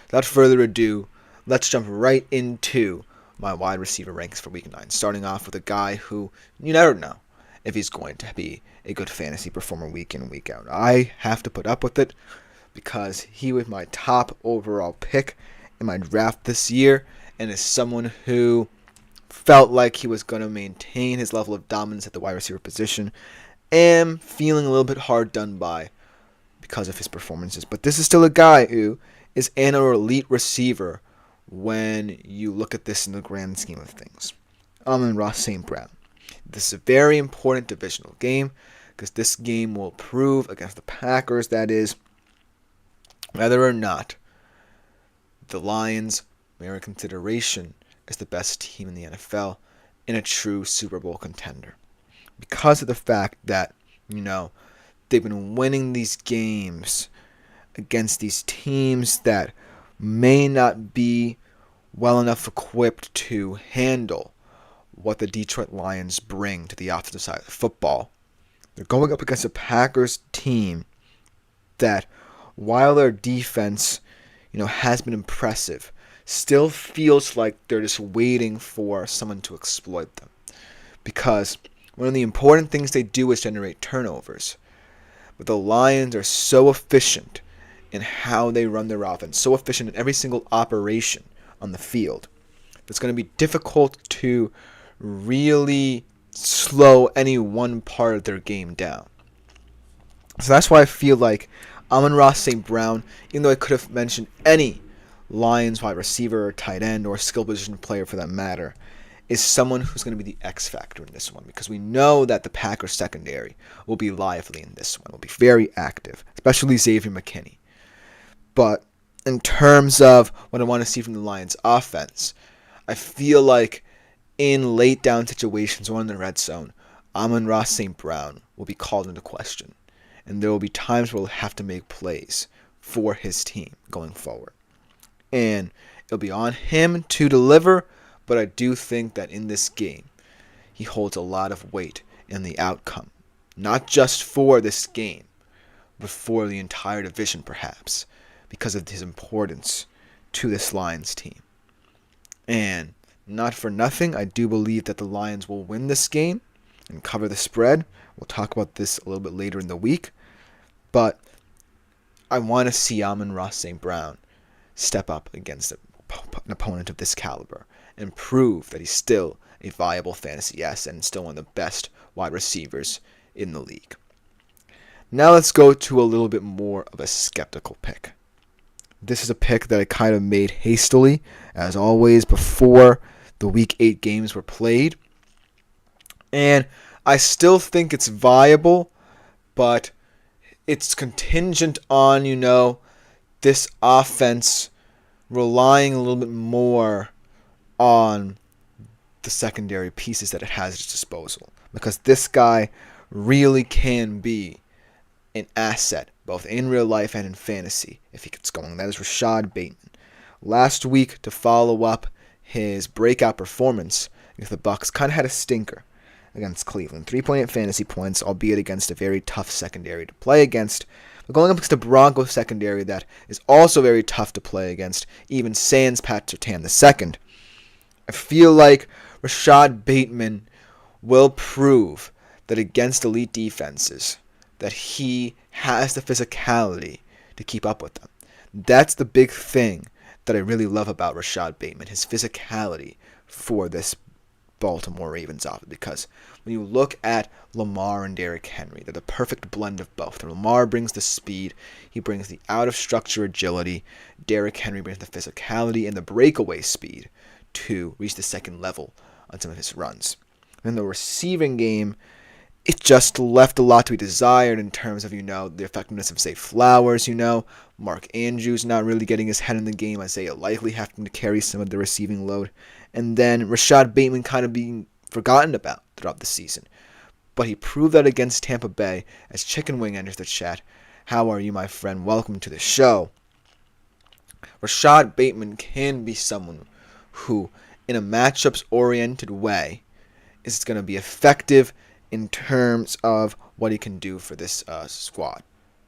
Without further ado, let's jump right into my wide receiver ranks for Week 9, starting off with a guy who you never know if he's going to be a good fantasy performer week in and week out. I have to put up with it because he was my top overall pick in my draft this year and is someone who felt like he was going to maintain his level of dominance at the wide receiver position and feeling a little bit hard done by because of his performances. But this is still a guy who is an elite receiver when you look at this in the grand scheme of things. Amon-Ra St. Brown. This is a very important divisional game because this game will prove against the Packers, that is, whether or not the Lions merit consideration as the best team in the NFL and a true Super Bowl contender. Because of the fact that, they've been winning these games against these teams that may not be well enough equipped to handle what the Detroit Lions bring to the offensive side of the football. They're going up against a Packers team that, while their defense, has been impressive, still feels like they're just waiting for someone to exploit them. Because one of the important things they do is generate turnovers. But the Lions are so efficient in how they run their offense, so efficient in every single operation on the field, it's going to be difficult to really slow any one part of their game down. So that's why I feel like Amon-Ra St. Brown, even though I could have mentioned any Lions wide receiver or tight end or skill position player for that matter, is someone who's going to be the X factor in this one, because we know that the Packers secondary will be lively in this one, will be very active, especially Xavier McKinney. But in terms of what I want to see from the Lions offense, I feel like in late down situations or in the red zone, Amon-Ra St. Brown will be called into question. And there will be times where he'll have to make plays for his team going forward. And it'll be on him to deliver, but I do think that in this game, he holds a lot of weight in the outcome. Not just for this game, but for the entire division perhaps, because of his importance to this Lions team. And not for nothing, I do believe that the Lions will win this game, and cover the spread. We'll talk about this a little bit later in the week. But I want to see Amon-Ra St. Brown step up against an opponent of this caliber and prove that he's still a viable fantasy asset and still one of the best wide receivers in the league. Now let's go to a little bit more of a skeptical pick. This is a pick that I kind of made hastily, as always, before the Week 8 games were played. And I still think it's viable, but it's contingent on, this offense relying a little bit more on the secondary pieces that it has at its disposal. Because this guy really can be an asset, both in real life and in fantasy, if he gets going. That is Rashad Bateman. Last week, to follow up his breakout performance against the Bucs, kind of had a stinker against Cleveland. 3.8 fantasy points, albeit against a very tough secondary to play against. But going up against the Broncos secondary that is also very tough to play against, even sans Pat Surtain II. I feel like Rashad Bateman will prove that against elite defenses, that he has the physicality to keep up with them. That's the big thing that I really love about Rashad Bateman, his physicality for this Baltimore Ravens offense. Because when you look at Lamar and Derrick Henry, they're the perfect blend of both. Lamar brings the speed, he brings the out-of-structure agility. Derrick Henry brings the physicality and the breakaway speed to reach the second level on some of his runs. In the receiving game, it just left a lot to be desired in terms of, the effectiveness of, say, Flowers, Mark Andrews not really getting his head in the game, Isaiah Likely having to carry some of the receiving load, and then Rashad Bateman kind of being forgotten about throughout the season. But he proved that against Tampa Bay as Chicken Wing enters the chat. How are you, my friend? Welcome to the show. Rashad Bateman can be someone who, in a matchups-oriented way, is going to be effective in terms of what he can do for this squad,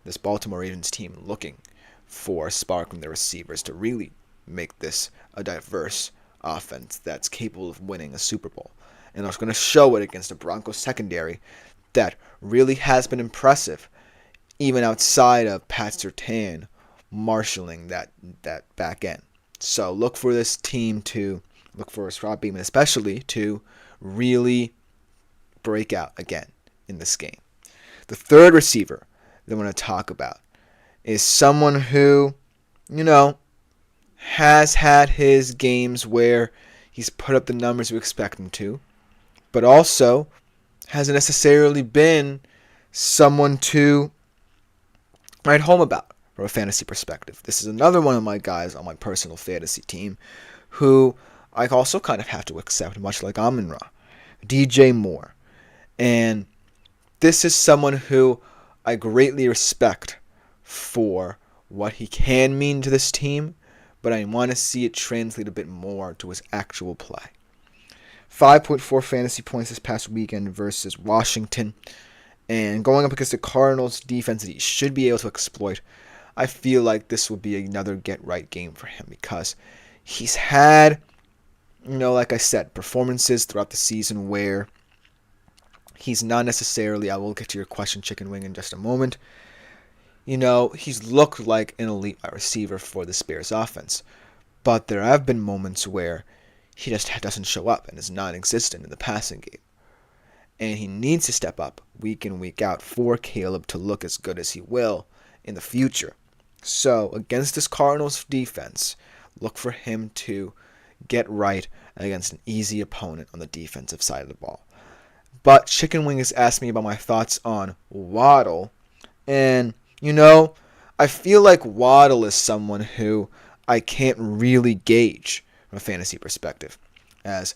this Baltimore Ravens team, looking for a spark from their receivers to really make this a diverse offense that's capable of winning a Super Bowl. And I was going to show it against a Broncos secondary that really has been impressive, even outside of Pat Surtain marshaling that back end. So look for this team to, look for Rashad Bateman especially, to really break out again in this game. The third receiver that I want to talk about is someone who, has had his games where he's put up the numbers you expect him to, but also hasn't necessarily been someone to write home about from a fantasy perspective. This is another one of my guys on my personal fantasy team who I also kind of have to accept, much like Amon-Ra, DJ Moore. And this is someone who I greatly respect for what he can mean to this team, but I want to see it translate a bit more to his actual play. 5.4 fantasy points this past weekend versus Washington, and going up against the Cardinals defense that he should be able to exploit. I feel like this will be another get-right game for him because he's had, like I said, performances throughout the season where he's not necessarily, I will get to your question, Chicken Wing, in just a moment. He's looked like an elite wide receiver for the Bears offense. But there have been moments where he just doesn't show up and is non-existent in the passing game. And he needs to step up week in, week out for Caleb to look as good as he will in the future. So, against this Cardinals defense, look for him to get right against an easy opponent on the defensive side of the ball. But Chicken Wing has asked me about my thoughts on Waddle. And, I feel like Waddle is someone who I can't really gauge from a fantasy perspective. As,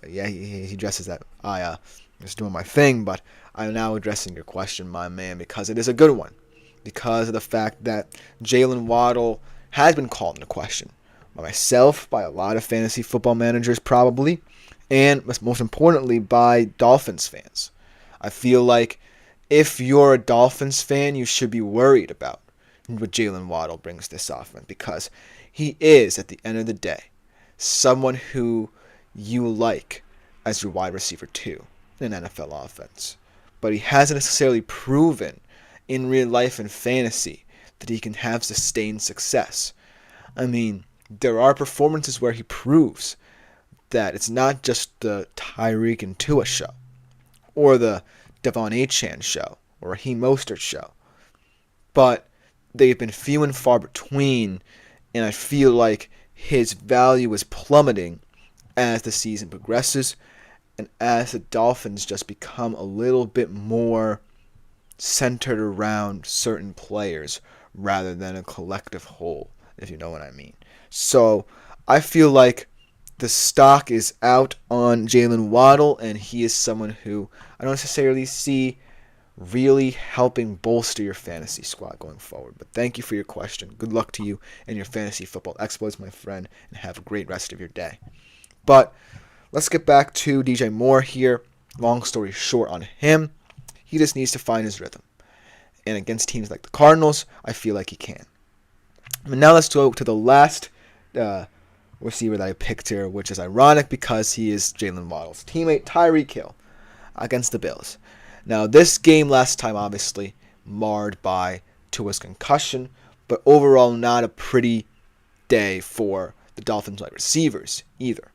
he addresses that I was doing my thing, but I'm now addressing your question, my man, because it is a good one. Because of the fact that Jalen Waddle has been called into question by myself, by a lot of fantasy football managers probably, and most importantly by Dolphins fans. I feel like if you're a Dolphins fan, you should be worried about what Jalen Waddle brings to this offense, because he is, at the end of the day, someone who you like as your wide receiver too. in an NFL offense. But he hasn't necessarily proven in real life and fantasy that he can have sustained success. I mean, there are performances where he proves that it's not just the Tyreek and Tua show, or the Devon Achane show, or Raheem Mostert show. But they've been few and far between, and I feel like his value is plummeting as the season progresses, and as the Dolphins just become a little bit more centered around certain players rather than a collective whole, if you know what I mean. So I feel like the stock is out on Jalen Waddle, and he is someone who I don't necessarily see really helping bolster your fantasy squad going forward. But thank you for your question. Good luck to you and your fantasy football exploits, my friend, and have a great rest of your day. But let's get back to DJ Moore here. Long story short on him, he just needs to find his rhythm. And against teams like the Cardinals, I feel like he can. But now let's go to the last receiver that I picked here, which is ironic because he is Jalen Waddle's teammate, Tyreek Hill, against the Bills. Now, this game last time, obviously, marred by Tua's concussion, but overall not a pretty day for the Dolphins wide receivers either.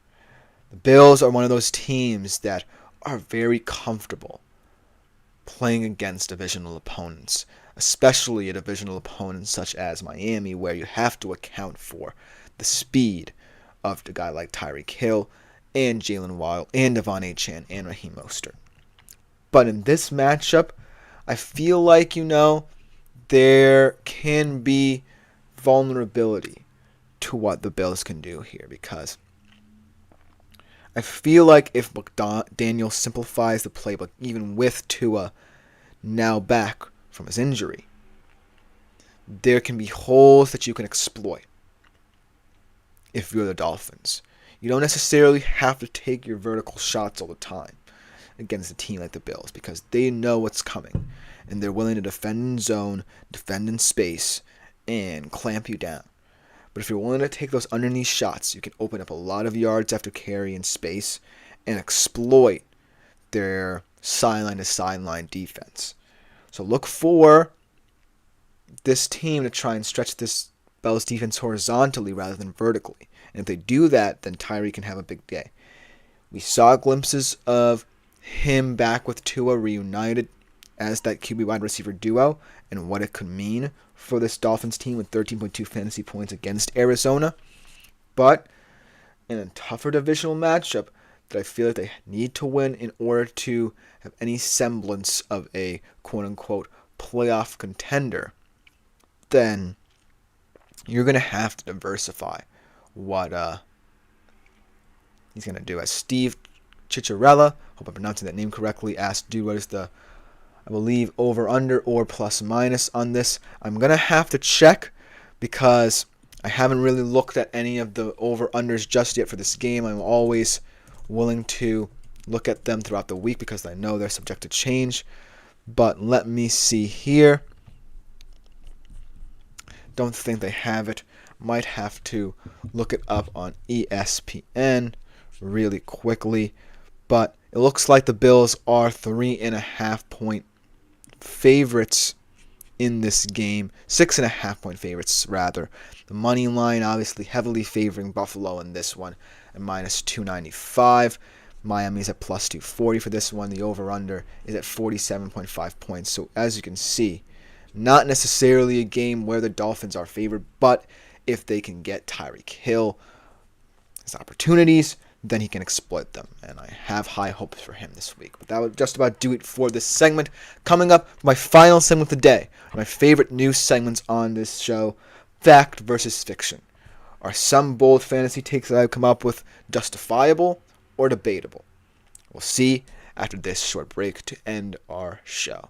The Bills are one of those teams that are very comfortable playing against divisional opponents, especially a divisional opponent such as Miami, where you have to account for the speed of the guy like Tyreek Hill and Jalen Waddle and Devon Achane and Raheem Mostert. But in this matchup, I feel like, there can be vulnerability to what the Bills can do here, because I feel like if McDaniel simplifies the playbook, even with Tua now back from his injury, there can be holes that you can exploit if you're the Dolphins. You don't necessarily have to take your vertical shots all the time against a team like the Bills, because they know what's coming and they're willing to defend in zone, defend in space, and clamp you down. But if you're willing to take those underneath shots, you can open up a lot of yards after carry in space and exploit their sideline to sideline defense. So look for this team to try and stretch this Bills defense horizontally rather than vertically. And if they do that, then Tyreek can have a big day. We saw glimpses of him back with Tua reunited as that QB wide receiver duo and what it could mean for this Dolphins team with 13.2 fantasy points against Arizona. But in a tougher divisional matchup that I feel like they need to win in order to have any semblance of a quote-unquote playoff contender, then you're going to have to diversify what he's going to do. As Steve Cicciarella, hope I'm pronouncing that name correctly, asked, dude, what is the, I believe, over, under, or plus minus on this? I'm going to have to check because I haven't really looked at any of the over-unders just yet for this game. I'm always willing to look at them throughout the week because I know they're subject to change. But let me see here. Don't think they have it. Might have to look it up on ESPN really quickly. But it looks like the Bills are 3.5 point favorites in this game. 6.5 point favorites, rather. The money line obviously heavily favoring Buffalo in this one at minus 295. Miami's at plus 240 for this one. The over-under is at 47.5 points. So as you can see, not necessarily a game where the Dolphins are favored, but if they can get Tyreek Hill his opportunities, then he can exploit them. And I have high hopes for him this week. But that would just about do it for this segment. Coming up, my final segment of the day, my favorite news segments on this show, Fact versus Fiction. Are some bold fantasy takes that I've come up with justifiable or debatable? We'll see after this short break to end our show.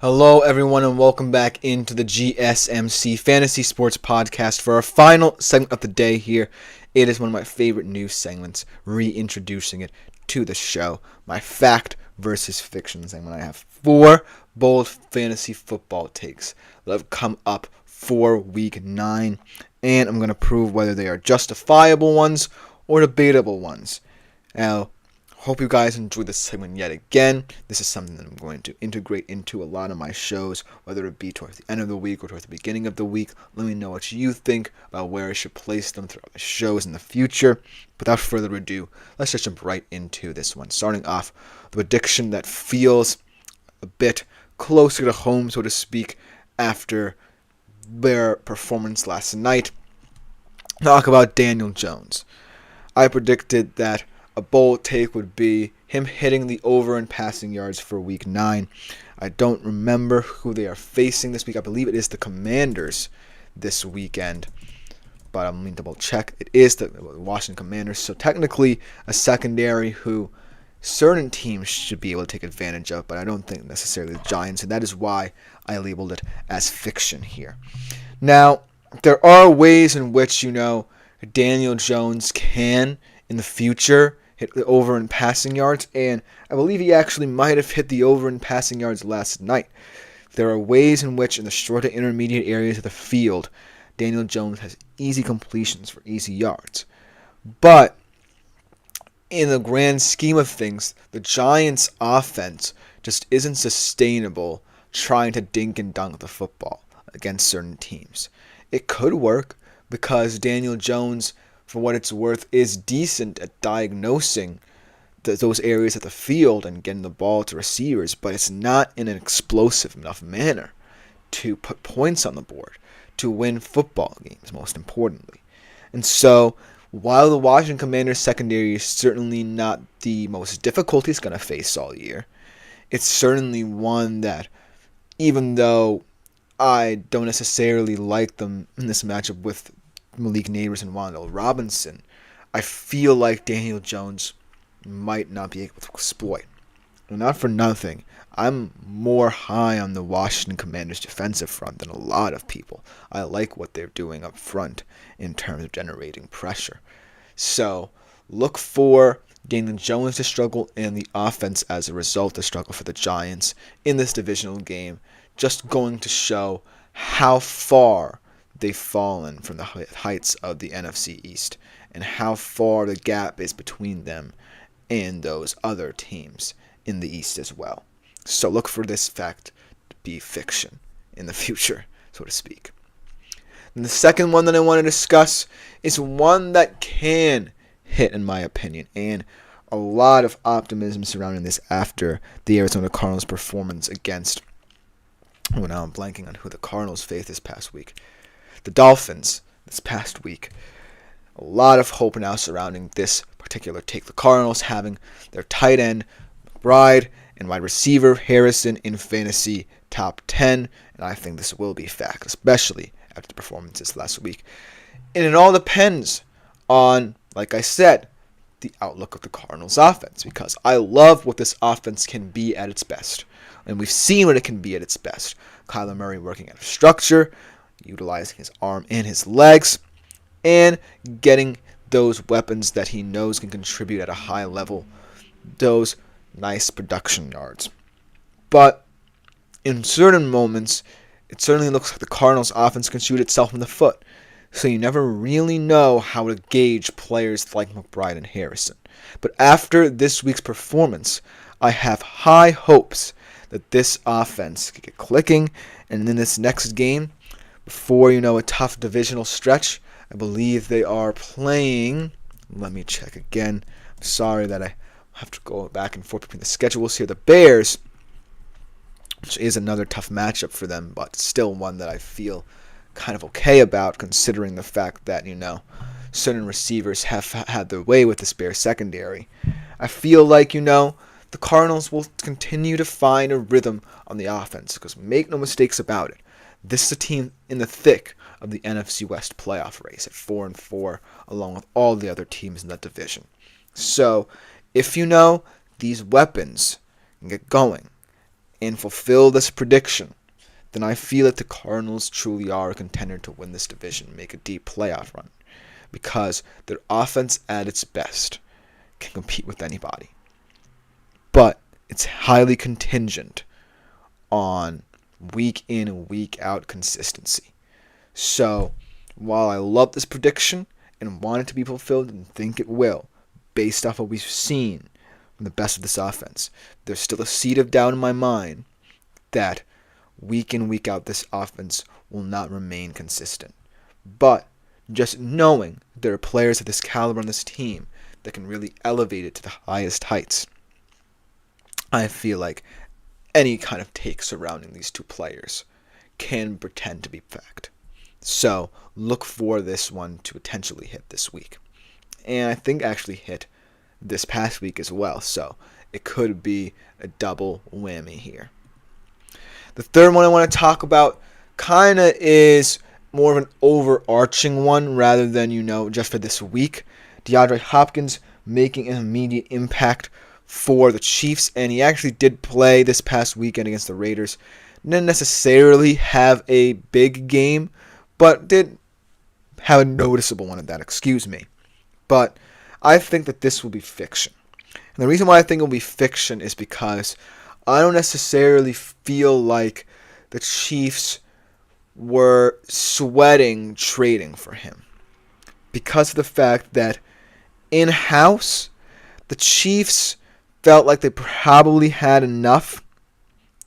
Hello, everyone, and welcome back into the GSMC Fantasy Sports Podcast for our final segment of the day here. It is one of my favorite news segments, reintroducing it to the show. My fact versus fiction segment. I have 4 bold fantasy football takes that have come up for Week 9, and I'm going to prove whether they are justifiable ones or debatable ones. Now, hope you guys enjoy this segment yet again. This is something that I'm going to integrate into a lot of my shows, whether it be towards the end of the week or towards the beginning of the week. Let me know what you think about where I should place them throughout the shows in the future. Without further ado, let's just jump right into this one. Starting off, the prediction that feels a bit closer to home, so to speak, after their performance last night. Talk about Daniel Jones. I predicted that a bold take would be him hitting the over in passing yards for Week 9. I don't remember who they are facing this week. I believe it is the Commanders this weekend, but I'm going to double check. It is the Washington Commanders, so technically a secondary who certain teams should be able to take advantage of, but I don't think necessarily the Giants, and that is why I labeled it as fiction here. Now, there are ways in which, Daniel Jones can, in the future, hit the over in passing yards, and I believe he actually might have hit the over in passing yards last night. There are ways in which, in the short and intermediate areas of the field, Daniel Jones has easy completions for easy yards. But in the grand scheme of things, the Giants' offense just isn't sustainable trying to dink and dunk the football against certain teams. It could work because Daniel Jones, for what it's worth, is decent at diagnosing those areas of the field and getting the ball to receivers, but it's not in an explosive enough manner to put points on the board, to win football games, most importantly. And so, while the Washington Commanders secondary is certainly not the most difficult he's going to face all year, it's certainly one that, even though I don't necessarily like them in this matchup with Malik Nabers and Wan'Dale Robinson, I feel like Daniel Jones might not be able to exploit. And not for nothing, I'm more high on the Washington Commanders defensive front than a lot of people. I like what they're doing up front in terms of generating pressure. So look for Daniel Jones to struggle and the offense as a result to struggle for the Giants in this divisional game, just going to show how far they've fallen from the heights of the NFC East and how far the gap is between them and those other teams in the East as well. So look for this fact to be fiction in the future, so to speak. And the second one that I want to discuss is one that can hit, in my opinion, and a lot of optimism surrounding this after the Arizona Cardinals' performance against, now I'm blanking on who the Cardinals faced this past week. The Dolphins this past week. A lot of hope now surrounding this particular take. The Cardinals having their tight end, McBride, and wide receiver, Harrison, in fantasy top 10. And I think this will be fact, especially after the performances last week. And it all depends on, like I said, the outlook of the Cardinals offense, because I love what this offense can be at its best. And we've seen what it can be at its best. Kyler Murray working out of structure, utilizing his arm and his legs, and getting those weapons that he knows can contribute at a high level, those nice production yards. But in certain moments, it certainly looks like the Cardinals' offense can shoot itself in the foot, so you never really know how to gauge players like McBride and Harrison. But after this week's performance, I have high hopes that this offense could get clicking, and in this next game, before, a tough divisional stretch, I believe they are playing, let me check again, I'm sorry that I have to go back and forth between the schedules here, the Bears, which is another tough matchup for them, but still one that I feel kind of okay about, considering the fact that, certain receivers have had their way with this Bears secondary. I feel like, the Cardinals will continue to find a rhythm on the offense, because make no mistakes about it, this is a team in the thick of the NFC West playoff race at 4-4, along with all the other teams in that division. So, if these weapons can get going, and fulfill this prediction, then I feel that the Cardinals truly are a contender to win this division, make a deep playoff run, because their offense at its best can compete with anybody. But it's highly contingent on week in and week out consistency. So, while I love this prediction and want it to be fulfilled and think it will, based off what we've seen from the best of this offense, there's still a seed of doubt in my mind that week in, week out, this offense will not remain consistent. But just knowing there are players of this caliber on this team that can really elevate it to the highest heights, I feel like any kind of take surrounding these two players can pretend to be fact. So look for this one to potentially hit this week. And I think actually hit this past week as well. So it could be a double whammy here. The third one I want to talk about kind of is more of an overarching one rather than, just for this week. DeAndre Hopkins making an immediate impact for the Chiefs, and he actually did play this past weekend against the Raiders. Didn't necessarily have a big game, but did have a noticeable one of that, But I think that this will be fiction. And the reason why I think it will be fiction is because I don't necessarily feel like the Chiefs were sweating trading for him, because of the fact that in-house, the Chiefs felt like they probably had enough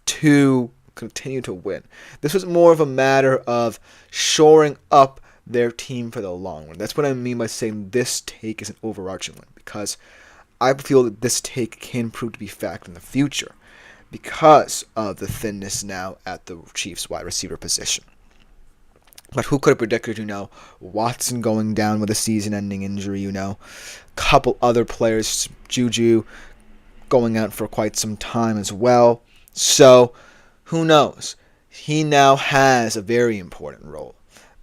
to continue to win. This was more of a matter of shoring up their team for the long run. That's what I mean by saying this take is an overarching one, because I feel that this take can prove to be fact in the future because of the thinness now at the Chiefs wide receiver position. But who could have predicted, Watson going down with a season-ending injury, couple other players, Juju going out for quite some time as well. So, who knows? He now has a very important role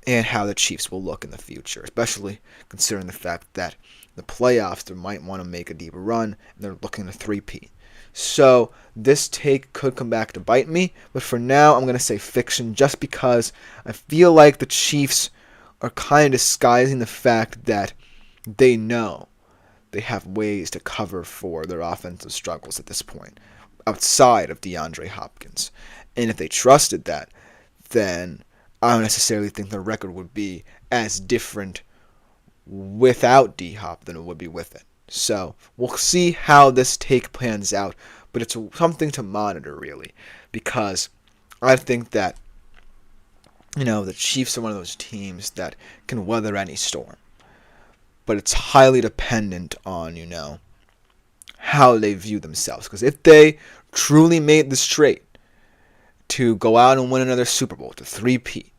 in how the Chiefs will look in the future, especially considering the fact that the playoffs, they might want to make a deeper run, and they're looking to three-peat. So this take could come back to bite me, but for now I'm going to say fiction just because I feel like the Chiefs are kind of disguising the fact that they know they have ways to cover for their offensive struggles at this point, outside of DeAndre Hopkins. And if they trusted that, then I don't necessarily think their record would be as different without D-Hop than it would be with it. So we'll see how this take pans out, but it's something to monitor, really, because I think that, the Chiefs are one of those teams that can weather any storm. But it's highly dependent on, how they view themselves. Because if they truly made this trade to go out and win another Super Bowl, to three-peat,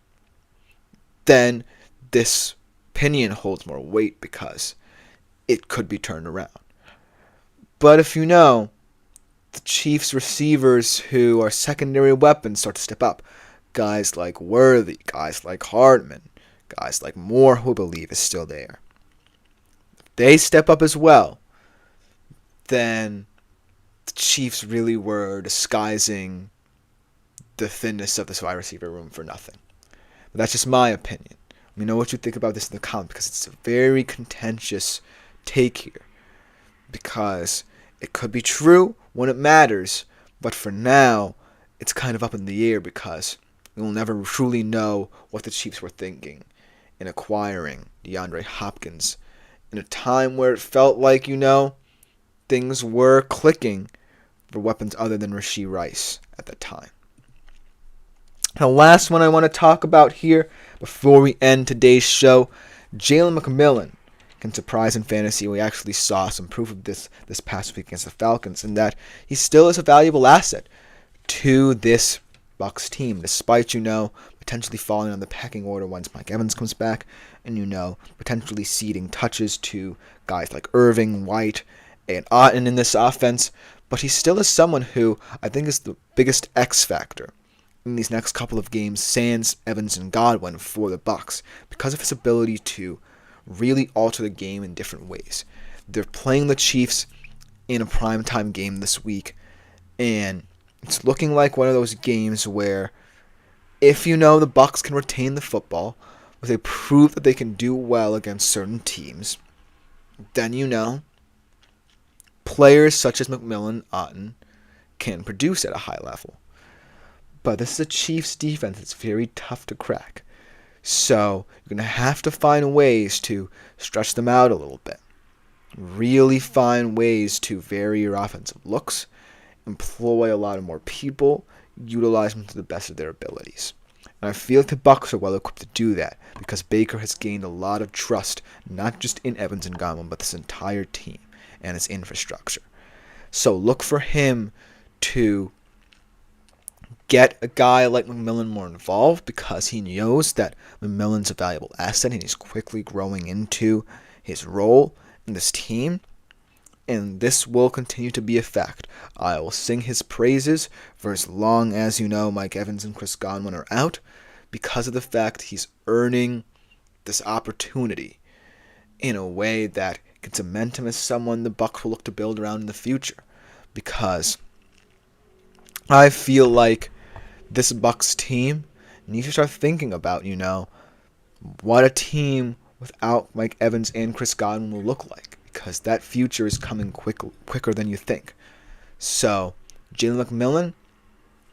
then this opinion holds more weight because it could be turned around. But if the Chiefs receivers who are secondary weapons start to step up, guys like Worthy, guys like Hardman, guys like Moore, who I believe is still there, if they step up as well, then the Chiefs really were disguising the thinness of this wide receiver room for nothing. But that's just my opinion. Let me know what you think about this in the comments, because it's a very contentious take here, because it could be true when it matters, but for now it's kind of up in the air because we'll never truly know what the Chiefs were thinking in acquiring DeAndre Hopkins in a time where it felt like, things were clicking for weapons other than Rashee Rice at the time. The last one I want to talk about here before we end today's show, Jalen McMillan can surprise in fantasy. We actually saw some proof of this past week against the Falcons, and that he still is a valuable asset to this Bucs team, despite, potentially falling on the pecking order once Mike Evans comes back, and, potentially ceding touches to guys like Irving, White, and Otten in this offense. But he still is someone who I think is the biggest X factor in these next couple of games, sans Evans and Godwin, for the Bucs, because of his ability to really alter the game in different ways. They're playing the Chiefs in a primetime game this week, and It's looking like one of those games where if the Bucks can retain the football, if they prove that they can do well against certain teams, then players such as McMillan, Otten can produce at a high level. But this is a Chiefs defense that's very tough to crack. So you're going to have to find ways to stretch them out a little bit. Really find ways to vary your offensive looks, employ a lot of more people, utilize them to the best of their abilities. And I feel like the Bucs are well equipped to do that because Baker has gained a lot of trust, not just in Evans and Godwin, but this entire team and its infrastructure. So look for him to get a guy like McMillan more involved because he knows that McMillan's a valuable asset and he's quickly growing into his role in this team. And this will continue to be a fact. I will sing his praises for as long as Mike Evans and Chris Godwin are out because of the fact he's earning this opportunity in a way that can cement him as someone the Bucs will look to build around in the future. Because I feel like this Bucs team needs to start thinking about, what a team without Mike Evans and Chris Godwin will look like. Because that future is coming quicker than you think. So, Jalen McMillan,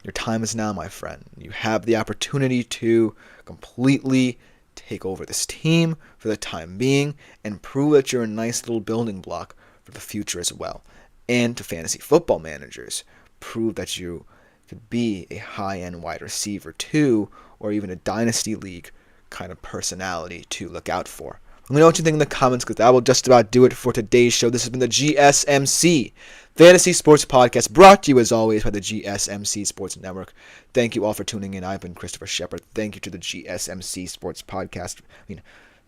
your time is now, my friend. You have the opportunity to completely take over this team for the time being and prove that you're a nice little building block for the future as well. And to fantasy football managers, prove that you could be a high-end wide receiver too, or even a dynasty league kind of personality to look out for. Let me know what you think in the comments, because that will just about do it for today's show. This has been the GSMC Fantasy Sports Podcast, brought to you as always by the GSMC Sports Network. Thank you all for tuning in. I've been Christopher Shepard. Thank you to the GSMC Sports Podcast,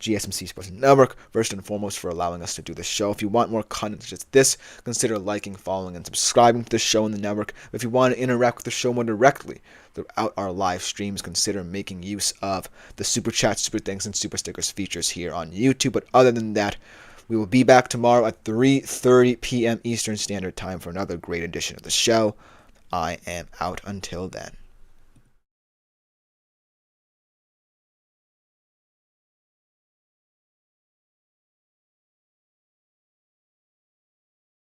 GSMC Sports Network, first and foremost, for allowing us to do this show. If you want more content such as this, consider liking, following, and subscribing to the show in the network. If you want to interact with the show more directly throughout our live streams, consider making use of the Super Chat, Super Thanks, and Super Stickers features here on YouTube. But other than that, we will be back tomorrow at 3:30 p.m. Eastern Standard Time for another great edition of the show. I am out until then.